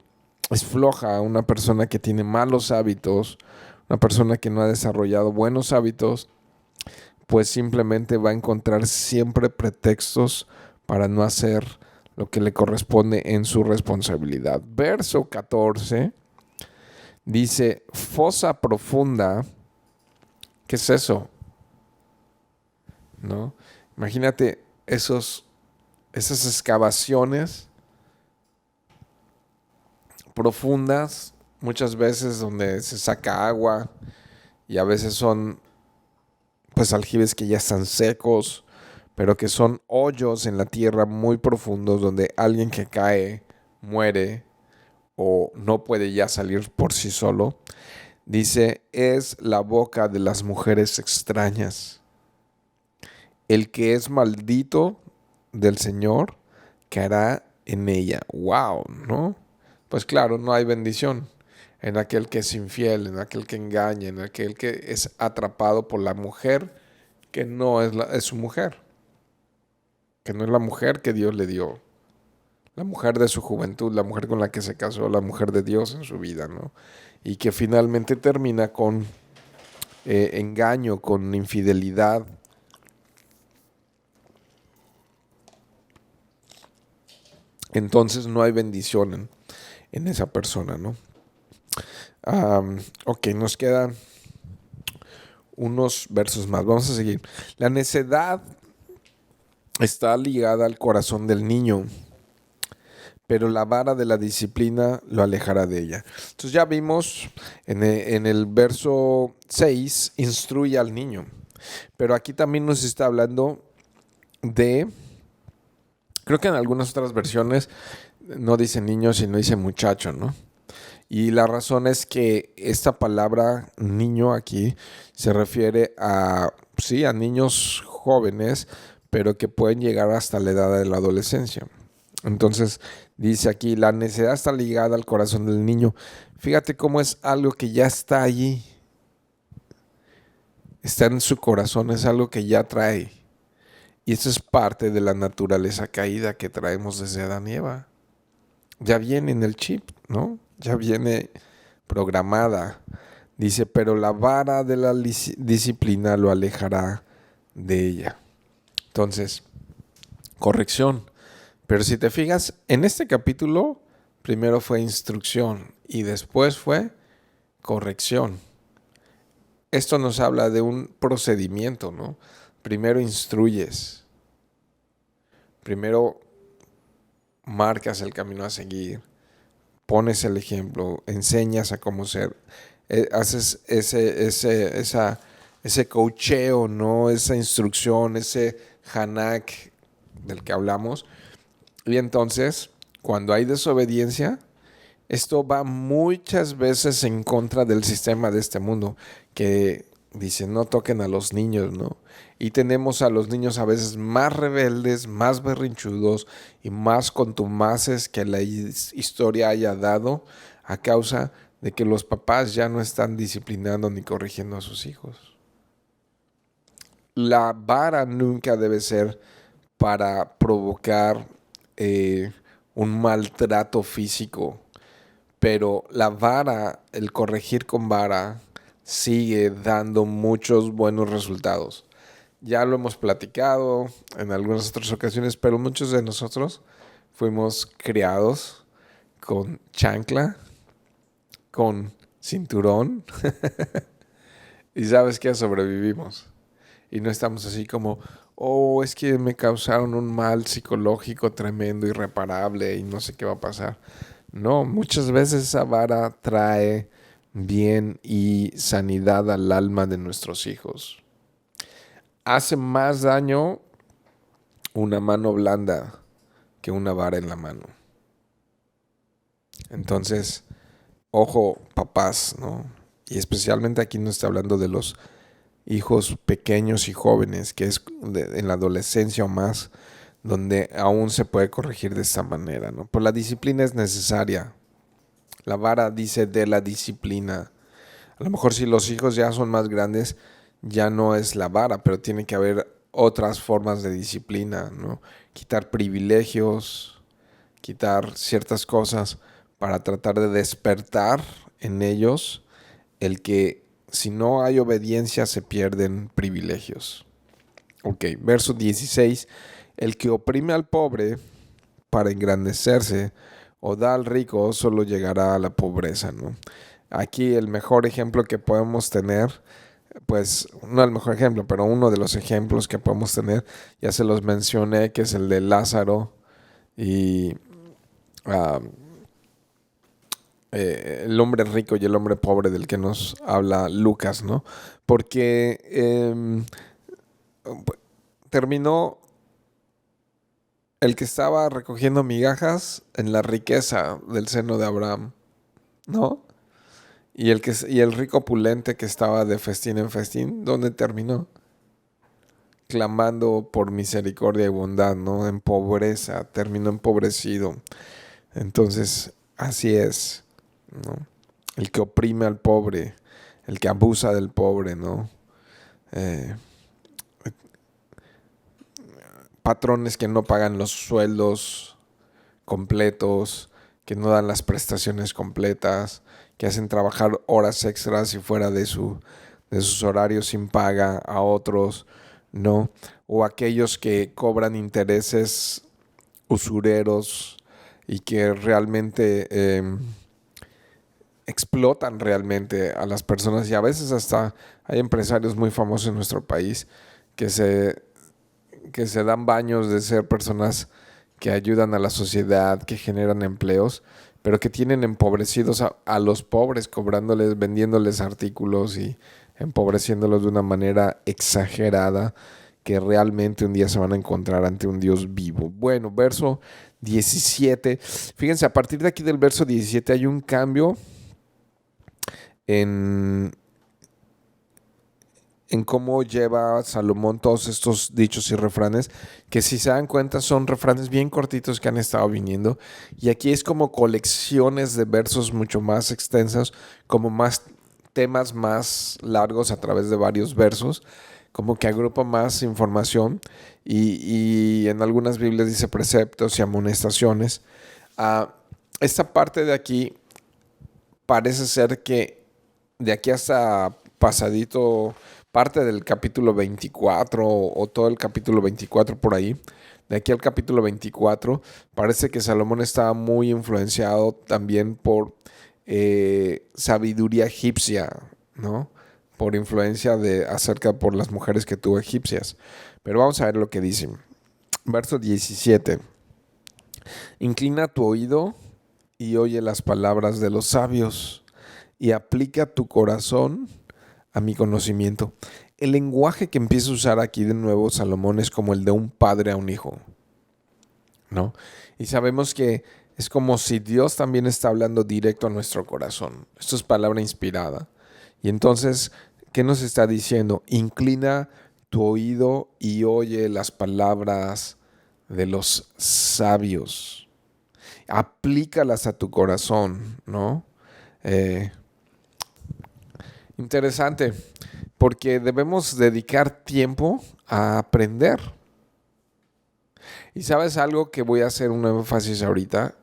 A: es floja, una persona que tiene malos hábitos, una persona que no ha desarrollado buenos hábitos, pues simplemente va a encontrar siempre pretextos para no hacer lo que le corresponde en su responsabilidad. Verso 14 dice, fosa profunda. ¿Qué es eso? ¿No? Imagínate esas excavaciones profundas, muchas veces donde se saca agua y a veces son pues aljibes que ya están secos, pero que son hoyos en la tierra muy profundos donde alguien que cae muere o no puede ya salir por sí solo. Dice, es la boca de las mujeres extrañas. El que es maldito del Señor caerá en ella. Wow, ¿no? Pues claro, no hay bendición en aquel que es infiel, en aquel que engaña, en aquel que es atrapado por la mujer que no es su mujer, que no es la mujer que Dios le dio, la mujer de su juventud, la mujer con la que se casó, la mujer de Dios en su vida, ¿no? Y que finalmente termina con engaño, con infidelidad. Entonces no hay bendición en esa persona, ¿no? Ok, nos quedan unos versos más. Vamos a seguir. La necedad está ligada al corazón del niño, pero la vara de la disciplina lo alejará de ella. Entonces ya vimos en el verso 6, instruye al niño. Pero aquí también nos está hablando de, creo que en algunas otras versiones no dice niño, sino dice muchacho, ¿no? Y la razón es que esta palabra niño aquí se refiere a, sí, a niños jóvenes, pero que pueden llegar hasta la edad de la adolescencia. Entonces dice aquí, la necedad está ligada al corazón del niño. Fíjate cómo es algo que ya está allí. Está en su corazón, es algo que ya trae. Y eso es parte de la naturaleza caída que traemos desde Adán y Eva. Ya viene en el chip, ¿no? Ya viene programada. Dice, pero la vara de la disciplina lo alejará de ella. Entonces, corrección. Pero si te fijas, en este capítulo, primero fue instrucción y después fue corrección. Esto nos habla de un procedimiento, ¿no? Primero instruyes. Primero marcas el camino a seguir. Pones el ejemplo, enseñas a cómo ser, haces ese coacheo, ¿no? Esa instrucción, ese hanak del que hablamos. Y entonces, cuando hay desobediencia, esto va muchas veces en contra del sistema de este mundo, que dice no toquen a los niños, ¿no? Y tenemos a los niños a veces más rebeldes, más berrinchudos y más contumaces que la historia haya dado a causa de que los papás ya no están disciplinando ni corrigiendo a sus hijos. La vara nunca debe ser para provocar un maltrato físico, pero la vara, el corregir con vara, sigue dando muchos buenos resultados. Ya lo hemos platicado en algunas otras ocasiones, pero muchos de nosotros fuimos criados con chancla, con cinturón, y sabes que sobrevivimos. Y no estamos así como, oh, es que me causaron un mal psicológico tremendo, irreparable, y no sé qué va a pasar. No, muchas veces esa vara trae bien y sanidad al alma de nuestros hijos. Hace más daño una mano blanda que una vara en la mano. Entonces, ojo, papás, ¿no? Y especialmente aquí no está hablando de los hijos pequeños y jóvenes, que es en la adolescencia o más, donde aún se puede corregir de esta manera, ¿no? Pues la disciplina es necesaria. La vara dice de la disciplina. A lo mejor si los hijos ya son más grandes, ya no es la vara, pero tiene que haber otras formas de disciplina, ¿no? Quitar privilegios, quitar ciertas cosas para tratar de despertar en ellos el que si no hay obediencia se pierden privilegios. Ok, verso 16. El que oprime al pobre para engrandecerse o da al rico solo llegará a la pobreza, ¿no? Aquí el mejor ejemplo que podemos tener, pues no el mejor ejemplo, pero uno de los ejemplos que podemos tener, ya se los mencioné, que es el de Lázaro y uh, el hombre rico y el hombre pobre del que nos habla Lucas, ¿no? Porque terminó el que estaba recogiendo migajas en la riqueza del seno de Abraham, ¿no? Y el rico opulente que estaba de festín en festín, ¿dónde terminó? Clamando por misericordia y bondad, ¿no? En pobreza, terminó empobrecido. Entonces, así es, ¿no? El que oprime al pobre, el que abusa del pobre, ¿no? Eh, Patrones que no pagan los sueldos completos, que no dan las prestaciones completas, que hacen trabajar horas extras y fuera de sus horarios sin paga a otros, ¿no? O aquellos que cobran intereses usureros y que realmente explotan realmente a las personas, y a veces hasta hay empresarios muy famosos en nuestro país que se dan baños de ser personas que ayudan a la sociedad, que generan empleos, pero que tienen empobrecidos a los pobres, cobrándoles, vendiéndoles artículos y empobreciéndolos de una manera exagerada, que realmente un día se van a encontrar ante un Dios vivo. Bueno, verso 17. Fíjense, a partir de aquí del verso 17 hay un cambio en cómo lleva Salomón todos estos dichos y refranes, que si se dan cuenta son refranes bien cortitos que han estado viniendo, y aquí es como colecciones de versos mucho más extensas, como más temas más largos a través de varios versos, como que agrupa más información, y en algunas Biblias dice preceptos y amonestaciones. Esta parte de aquí parece ser que de aquí hasta pasadito parte del capítulo 24 o todo el capítulo 24 por ahí, de aquí al capítulo 24, parece que Salomón estaba muy influenciado también por sabiduría egipcia, ¿no? Por influencia por las mujeres que tuvo egipcias. Pero vamos a ver lo que dice. Verso 17. Inclina tu oído y oye las palabras de los sabios y aplica tu corazón a mi conocimiento. El lenguaje que empieza a usar aquí de nuevo Salomón es como el de un padre a un hijo, ¿no? Y sabemos que es como si Dios también está hablando directo a nuestro corazón. Esto es palabra inspirada. Y entonces, ¿qué nos está diciendo? Inclina tu oído y oye las palabras de los sabios. Aplícalas a tu corazón, ¿no? Interesante, porque debemos dedicar tiempo a aprender. Y sabes algo que voy a hacer un énfasis ahorita,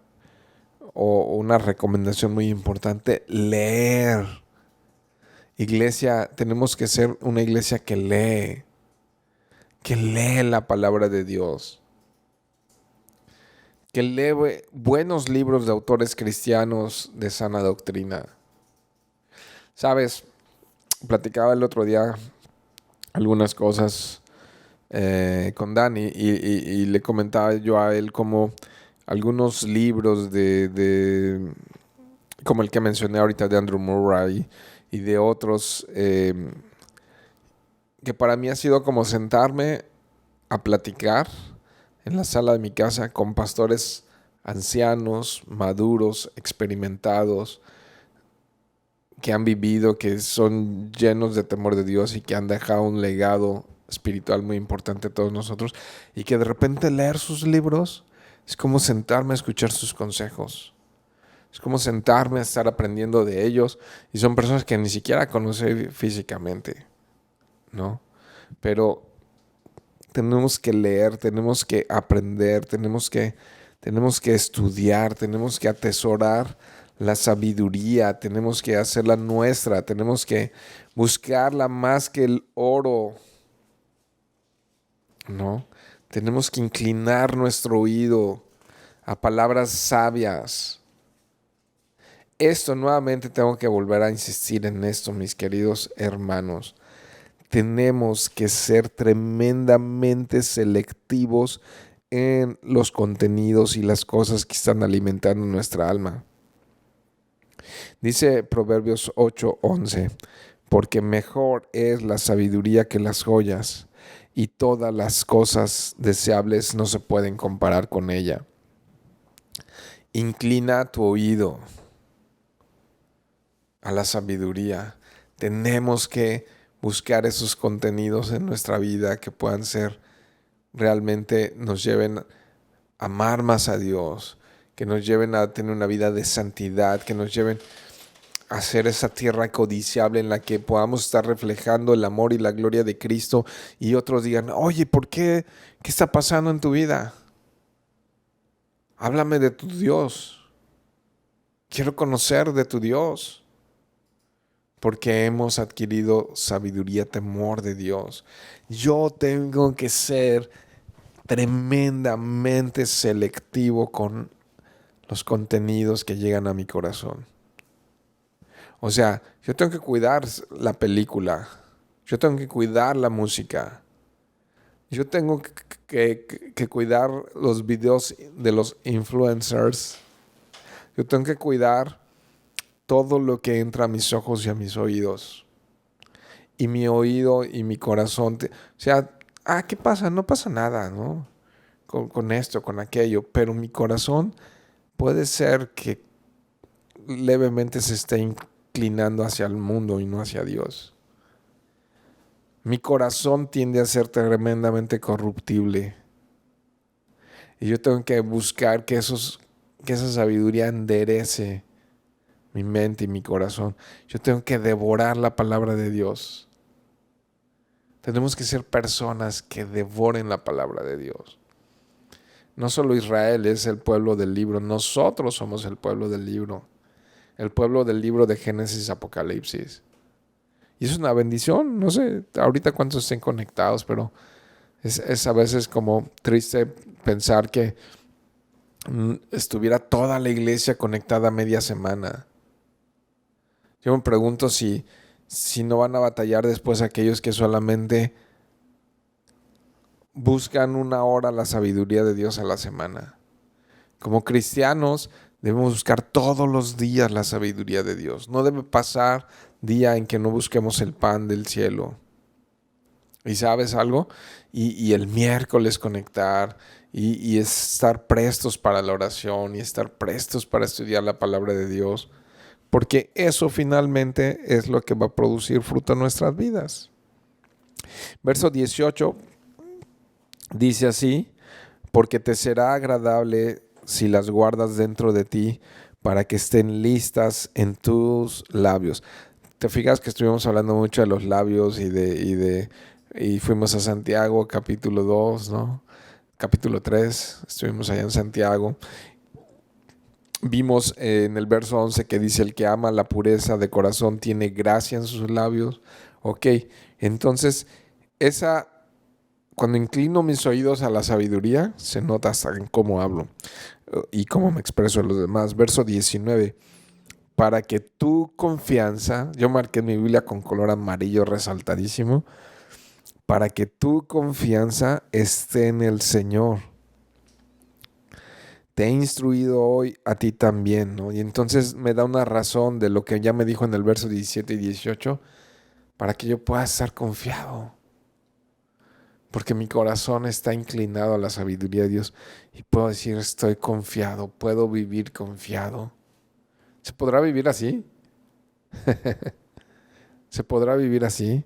A: o una recomendación muy importante: leer. Iglesia, tenemos que ser una iglesia que lee la palabra de Dios, que lee buenos libros de autores cristianos de sana doctrina. Sabes, platicaba el otro día algunas cosas con Dani y le comentaba yo a él como algunos libros como el que mencioné ahorita de Andrew Murray y de otros, que para mí ha sido como sentarme a platicar en la sala de mi casa con pastores ancianos, maduros, experimentados, que han vivido, que son llenos de temor de Dios y que han dejado un legado espiritual muy importante a todos nosotros, y que de repente leer sus libros es como sentarme a escuchar sus consejos, es como sentarme a estar aprendiendo de ellos, y son personas que ni siquiera conocí físicamente, ¿no? Pero tenemos que leer, tenemos que aprender, tenemos que estudiar, tenemos que atesorar la sabiduría, tenemos que hacerla nuestra, tenemos que buscarla más que el oro, ¿no? Tenemos que inclinar nuestro oído a palabras sabias. Esto nuevamente tengo que volver a insistir en esto, mis queridos hermanos. Tenemos que ser tremendamente selectivos en los contenidos y las cosas que están alimentando nuestra alma. Dice Proverbios 8:11, porque mejor es la sabiduría que las joyas, y todas las cosas deseables no se pueden comparar con ella. Inclina tu oído a la sabiduría. Tenemos que buscar esos contenidos en nuestra vida que puedan ser realmente, nos lleven a amar más a Dios, que nos lleven a tener una vida de santidad, que nos lleven a ser esa tierra codiciable en la que podamos estar reflejando el amor y la gloria de Cristo, y otros digan, oye, ¿por qué? ¿Qué está pasando en tu vida? Háblame de tu Dios. Quiero conocer de tu Dios. Porque hemos adquirido sabiduría, temor de Dios. Yo tengo que ser tremendamente selectivo con los contenidos que llegan a mi corazón. O sea, yo tengo que cuidar la película, yo tengo que cuidar la música, yo tengo que cuidar los videos de los influencers, yo tengo que cuidar todo lo que entra a mis ojos y a mis oídos. Y mi oído y mi corazón, o sea, ¿qué pasa? No pasa nada, ¿no? Con esto, con aquello, pero mi corazón puede ser que levemente se esté inclinando hacia el mundo y no hacia Dios. Mi corazón tiende a ser tremendamente corruptible. Y yo tengo que buscar que esa sabiduría enderece mi mente y mi corazón. Yo tengo que devorar la palabra de Dios. Tenemos que ser personas que devoren la palabra de Dios. No solo Israel es el pueblo del libro, nosotros somos el pueblo del libro. El pueblo del libro de Génesis, Apocalipsis. Y es una bendición, no sé ahorita cuántos estén conectados, pero es a veces como triste pensar que estuviera toda la iglesia conectada media semana. Yo me pregunto si no van a batallar después aquellos que solamente buscan una hora la sabiduría de Dios a la semana. Como cristianos debemos buscar todos los días la sabiduría de Dios. No debe pasar día en que no busquemos el pan del cielo. ¿Y sabes algo? Y el miércoles conectar y estar prestos para la oración y estar prestos para estudiar la palabra de Dios. Porque eso finalmente es lo que va a producir fruto en nuestras vidas. Verso 18 dice así, porque te será agradable si las guardas dentro de ti para que estén listas en tus labios. Te fijas que estuvimos hablando mucho de los labios y fuimos a Santiago capítulo 2, ¿no? Capítulo 3, estuvimos allá en Santiago. Vimos en el verso 11 que dice, el que ama la pureza de corazón tiene gracia en sus labios. Ok, entonces cuando inclino mis oídos a la sabiduría, se nota hasta en cómo hablo y cómo me expreso a los demás. Verso 19, para que tu confianza, yo marqué mi Biblia con color amarillo resaltadísimo, para que tu confianza esté en el Señor. Te he instruido hoy a ti también, ¿no? Y entonces me da una razón de lo que ya me dijo en el verso 17 y 18, para que yo pueda estar confiado. Porque mi corazón está inclinado a la sabiduría de Dios y puedo decir, estoy confiado, puedo vivir confiado. ¿Se podrá vivir así? ¿Se podrá vivir así?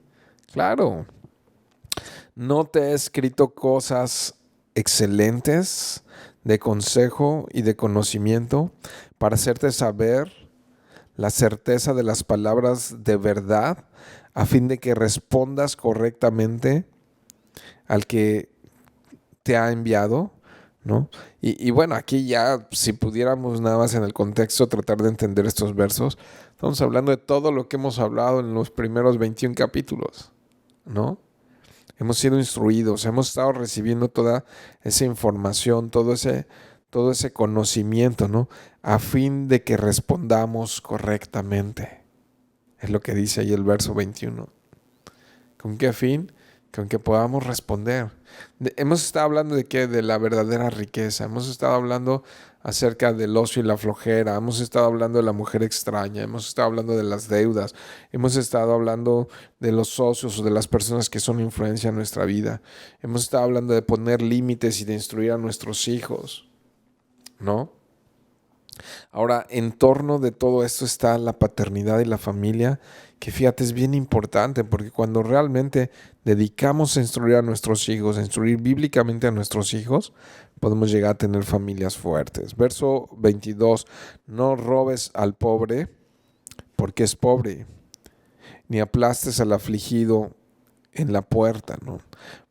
A: Claro. No te he escrito cosas excelentes de consejo y de conocimiento para hacerte saber la certeza de las palabras de verdad a fin de que respondas correctamente al que te ha enviado, ¿no? Y bueno, aquí ya, si pudiéramos nada más en el contexto tratar de entender estos versos, estamos hablando de todo lo que hemos hablado en los primeros 21 capítulos, ¿no? Hemos sido instruidos, hemos estado recibiendo toda esa información, todo ese conocimiento, ¿no? A fin de que respondamos correctamente. Es lo que dice ahí el verso 21. ¿Con qué fin? Con que podamos responder. Hemos estado hablando de qué, de la verdadera riqueza. Hemos estado hablando acerca del ocio y la flojera. Hemos estado hablando de la mujer extraña. Hemos estado hablando de las deudas. Hemos estado hablando de los socios o de las personas que son influencia en nuestra vida. Hemos estado hablando de poner límites y de instruir a nuestros hijos, ¿no? Ahora, en torno de todo esto está la paternidad y la familia, que fíjate, es bien importante, porque cuando realmente dedicamos a instruir a nuestros hijos, a instruir bíblicamente a nuestros hijos, podemos llegar a tener familias fuertes. Verso 22, no robes al pobre porque es pobre, ni aplastes al afligido en la puerta, ¿no?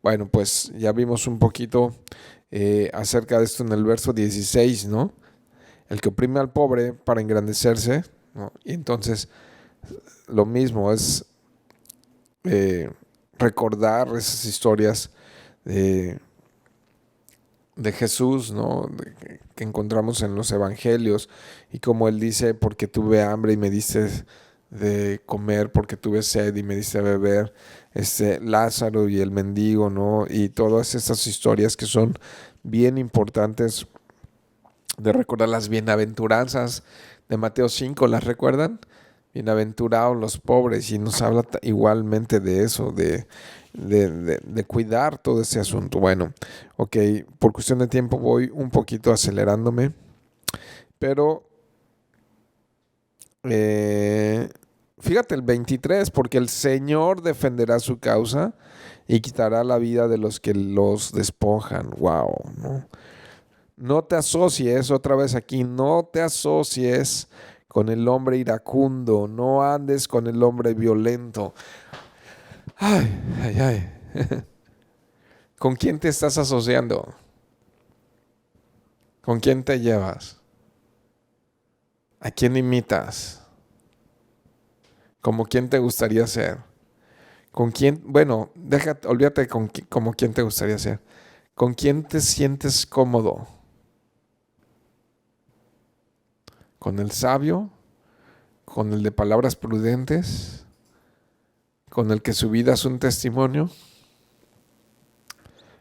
A: Bueno, pues ya vimos un poquito acerca de esto en el verso 16, ¿no? El que oprime al pobre para engrandecerse, ¿no? Y entonces lo mismo es recordar esas historias de, de Jesús, ¿no? Que encontramos en los evangelios, y como él dice, porque tuve hambre y me diste de comer, porque tuve sed y me diste de beber, Lázaro y el mendigo, ¿no? Y todas estas historias que son bien importantes de recordar. Las bienaventuranzas de Mateo 5, ¿las recuerdan? Bienaventurados los pobres, y nos habla igualmente de eso, de cuidar todo ese asunto. Bueno, ok, por cuestión de tiempo voy un poquito acelerándome, pero fíjate el 23, porque el Señor defenderá su causa y quitará la vida de los que los despojan. Wow, ¿no? No te asocies, otra vez aquí, no te asocies con el hombre iracundo, no andes con el hombre violento. Ay, ay, ay. ¿Con quién te estás asociando? ¿Con quién te llevas? ¿A quién imitas? ¿Como quién te gustaría ser? ¿Con quién? Bueno, olvídate como quién te gustaría ser. ¿Con quién te sientes cómodo? ¿Con el sabio? ¿Con el de palabras prudentes? ¿Con el que su vida es un testimonio?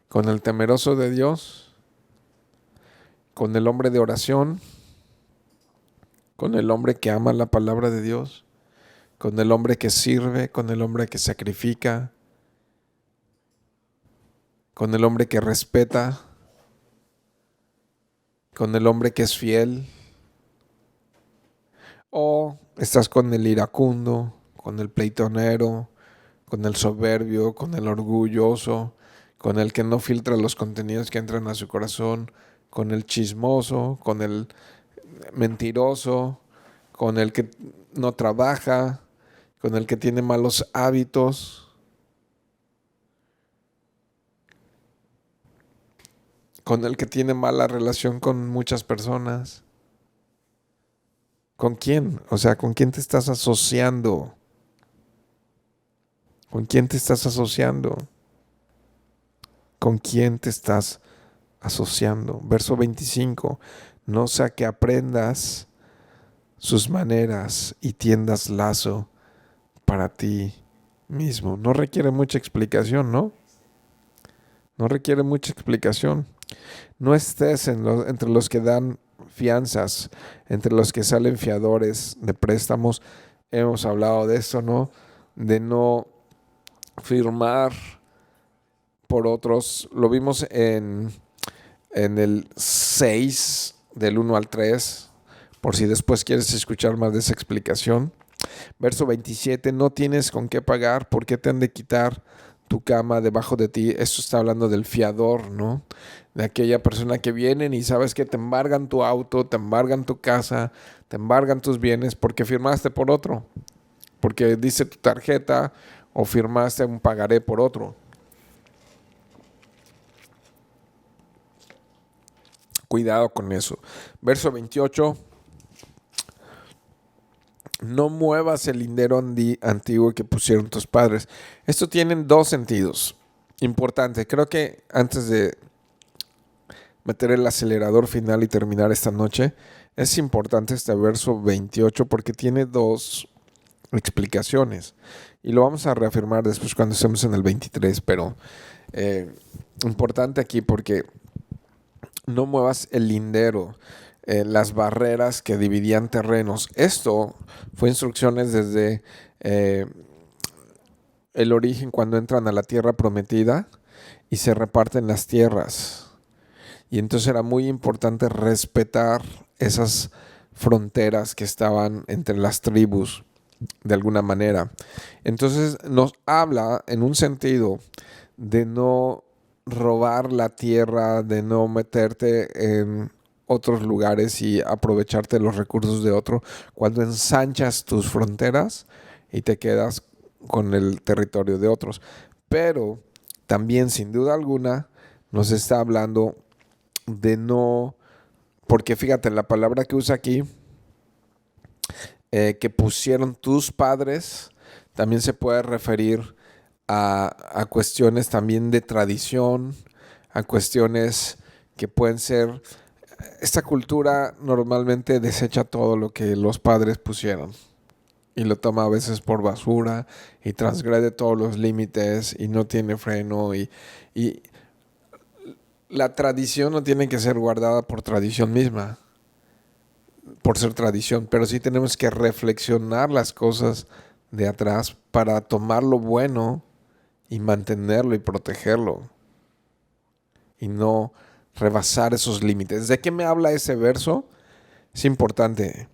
A: ¿Con el temeroso de Dios? ¿Con el hombre de oración? ¿Con el hombre que ama la palabra de Dios? ¿Con el hombre que sirve? ¿Con el hombre que sacrifica? ¿Con el hombre que respeta? ¿Con el hombre que es fiel? ¿O estás con el iracundo, con el pleitonero, con el soberbio, con el orgulloso, con el que no filtra los contenidos que entran a su corazón, con el chismoso, con el mentiroso, con el que no trabaja, con el que tiene malos hábitos, con el que tiene mala relación con muchas personas? ¿Con quién? O sea, ¿con quién te estás asociando? ¿Con quién te estás asociando? ¿Con quién te estás asociando? Verso 25. No sea que aprendas sus maneras y tiendas lazo para ti mismo. No requiere mucha explicación, ¿no? No requiere mucha explicación. No estés entre los que dan fianzas, entre los que salen fiadores de préstamos. Hemos hablado de eso, ¿no? De no firmar por otros. Lo vimos en el 6, del 1 al 3, por si después quieres escuchar más de esa explicación. Verso 27, no tienes con qué pagar, ¿por qué te han de quitar tu cama debajo de ti? Esto está hablando del fiador, ¿no? De aquella persona que vienen y sabes que te embargan tu auto, te embargan tu casa, te embargan tus bienes porque firmaste por otro, porque dice tu tarjeta o firmaste un pagaré por otro. Cuidado con eso. Verso 28. No muevas el lindero antiguo que pusieron tus padres. Esto tiene dos sentidos. Importante. Creo que antes de meter el acelerador final y terminar esta noche, es importante este verso 28 porque tiene dos explicaciones. Y lo vamos a reafirmar después cuando estemos en el 23, pero importante aquí porque no muevas el lindero, las barreras que dividían terrenos. Esto fue instrucciones desde el origen cuando entran a la tierra prometida y se reparten las tierras. Y entonces era muy importante respetar esas fronteras que estaban entre las tribus de alguna manera. Entonces nos habla en un sentido de no robar la tierra, de no meterte en otros lugares y aprovecharte los recursos de otro, cuando ensanchas tus fronteras y te quedas con el territorio de otros. Pero también, sin duda alguna, nos está hablando de no, porque fíjate, la palabra que usa aquí, que pusieron tus padres, también se puede referir a cuestiones también de tradición, a cuestiones que pueden ser. Esta cultura normalmente desecha todo lo que los padres pusieron y lo toma a veces por basura y transgrede todos los límites y no tiene freno y la tradición no tiene que ser guardada por tradición misma, por ser tradición, pero sí tenemos que reflexionar las cosas de atrás para tomar lo bueno y mantenerlo y protegerlo y no rebasar esos límites. ¿De qué me habla ese verso? Es importante,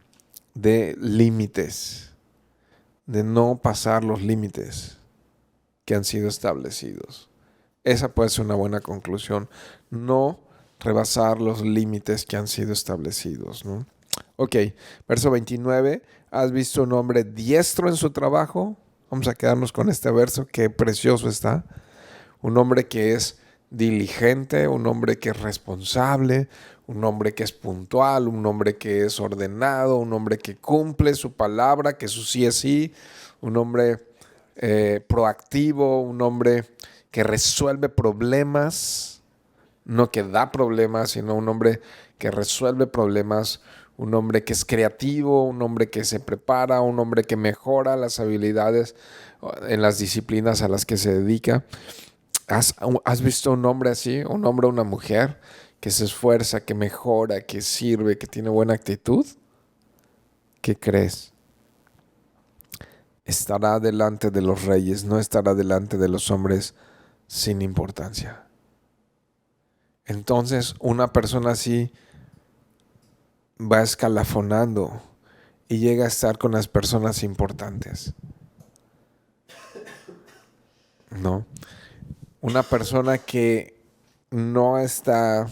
A: de límites, de no pasar los límites que han sido establecidos. Esa puede ser una buena conclusión. No rebasar los límites que han sido establecidos, ¿no? Ok, verso 29. ¿Has visto un hombre diestro en su trabajo? Vamos a quedarnos con este verso, qué precioso está. Un hombre que es diligente, un hombre que es responsable, un hombre que es puntual, un hombre que es ordenado, un hombre que cumple su palabra, que su sí es sí, un hombre proactivo, un hombre que resuelve problemas, no que da problemas, sino un hombre que resuelve problemas, un hombre que es creativo, un hombre que se prepara, un hombre que mejora las habilidades en las disciplinas a las que se dedica. ¿Has visto un hombre así? ¿Un hombre o una mujer que se esfuerza, que mejora, que sirve, que tiene buena actitud? ¿Qué crees? Estará delante de los reyes, no estará delante de los hombres sin importancia. Entonces, una persona así va escalafonando y llega a estar con las personas importantes, ¿no? Una persona que no está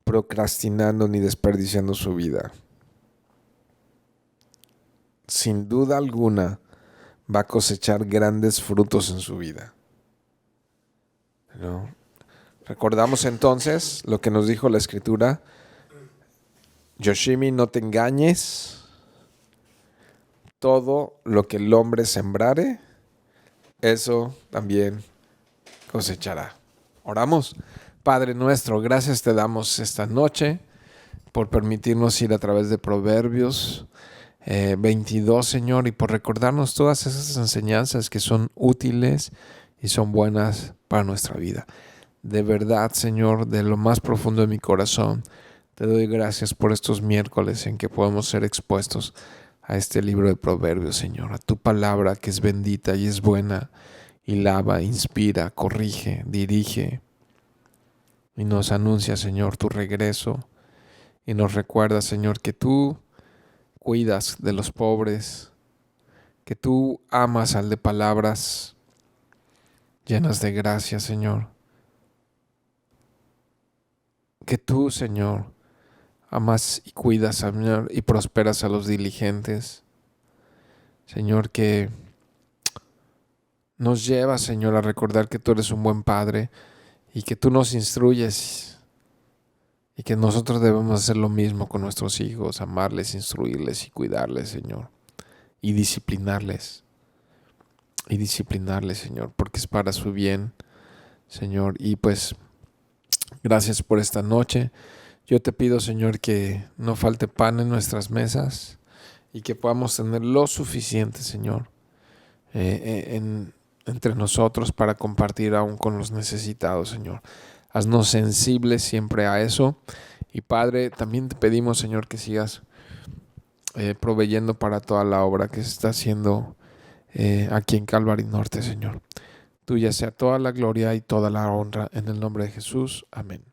A: procrastinando ni desperdiciando su vida, sin duda alguna va a cosechar grandes frutos en su vida, ¿no? Recordamos entonces lo que nos dijo la escritura: Yoshimi, no te engañes, todo lo que el hombre sembrare, eso también cosechará. Oramos. Padre nuestro, gracias te damos esta noche por permitirnos ir a través de Proverbios 22, Señor, y por recordarnos todas esas enseñanzas que son útiles y son buenas para nuestra vida. De verdad, Señor, de lo más profundo de mi corazón, te doy gracias por estos miércoles en que podemos ser expuestos a este libro de Proverbios, Señor, a tu palabra que es bendita y es buena y lava, inspira, corrige, dirige y nos anuncia, Señor, tu regreso y nos recuerda, Señor, que tú cuidas de los pobres, que tú amas al de palabras llenas de gracia, Señor. Que tú, Señor, amas y cuidas, Señor, y prosperas a los diligentes. Señor, que nos lleva, Señor, a recordar que tú eres un buen Padre y que tú nos instruyes Y que nosotros debemos hacer lo mismo con nuestros hijos, amarles, instruirles y cuidarles, Señor. Y disciplinarles, Señor, porque es para su bien, Señor. Y pues, gracias por esta noche. Yo te pido, Señor, que no falte pan en nuestras mesas y que podamos tener lo suficiente, Señor, entre nosotros para compartir aún con los necesitados, Señor. Haznos sensibles siempre a eso. Y Padre, también te pedimos, Señor, que sigas proveyendo para toda la obra que se está haciendo aquí en Calvary Norte, Señor. Tuya sea toda la gloria y toda la honra en el nombre de Jesús. Amén.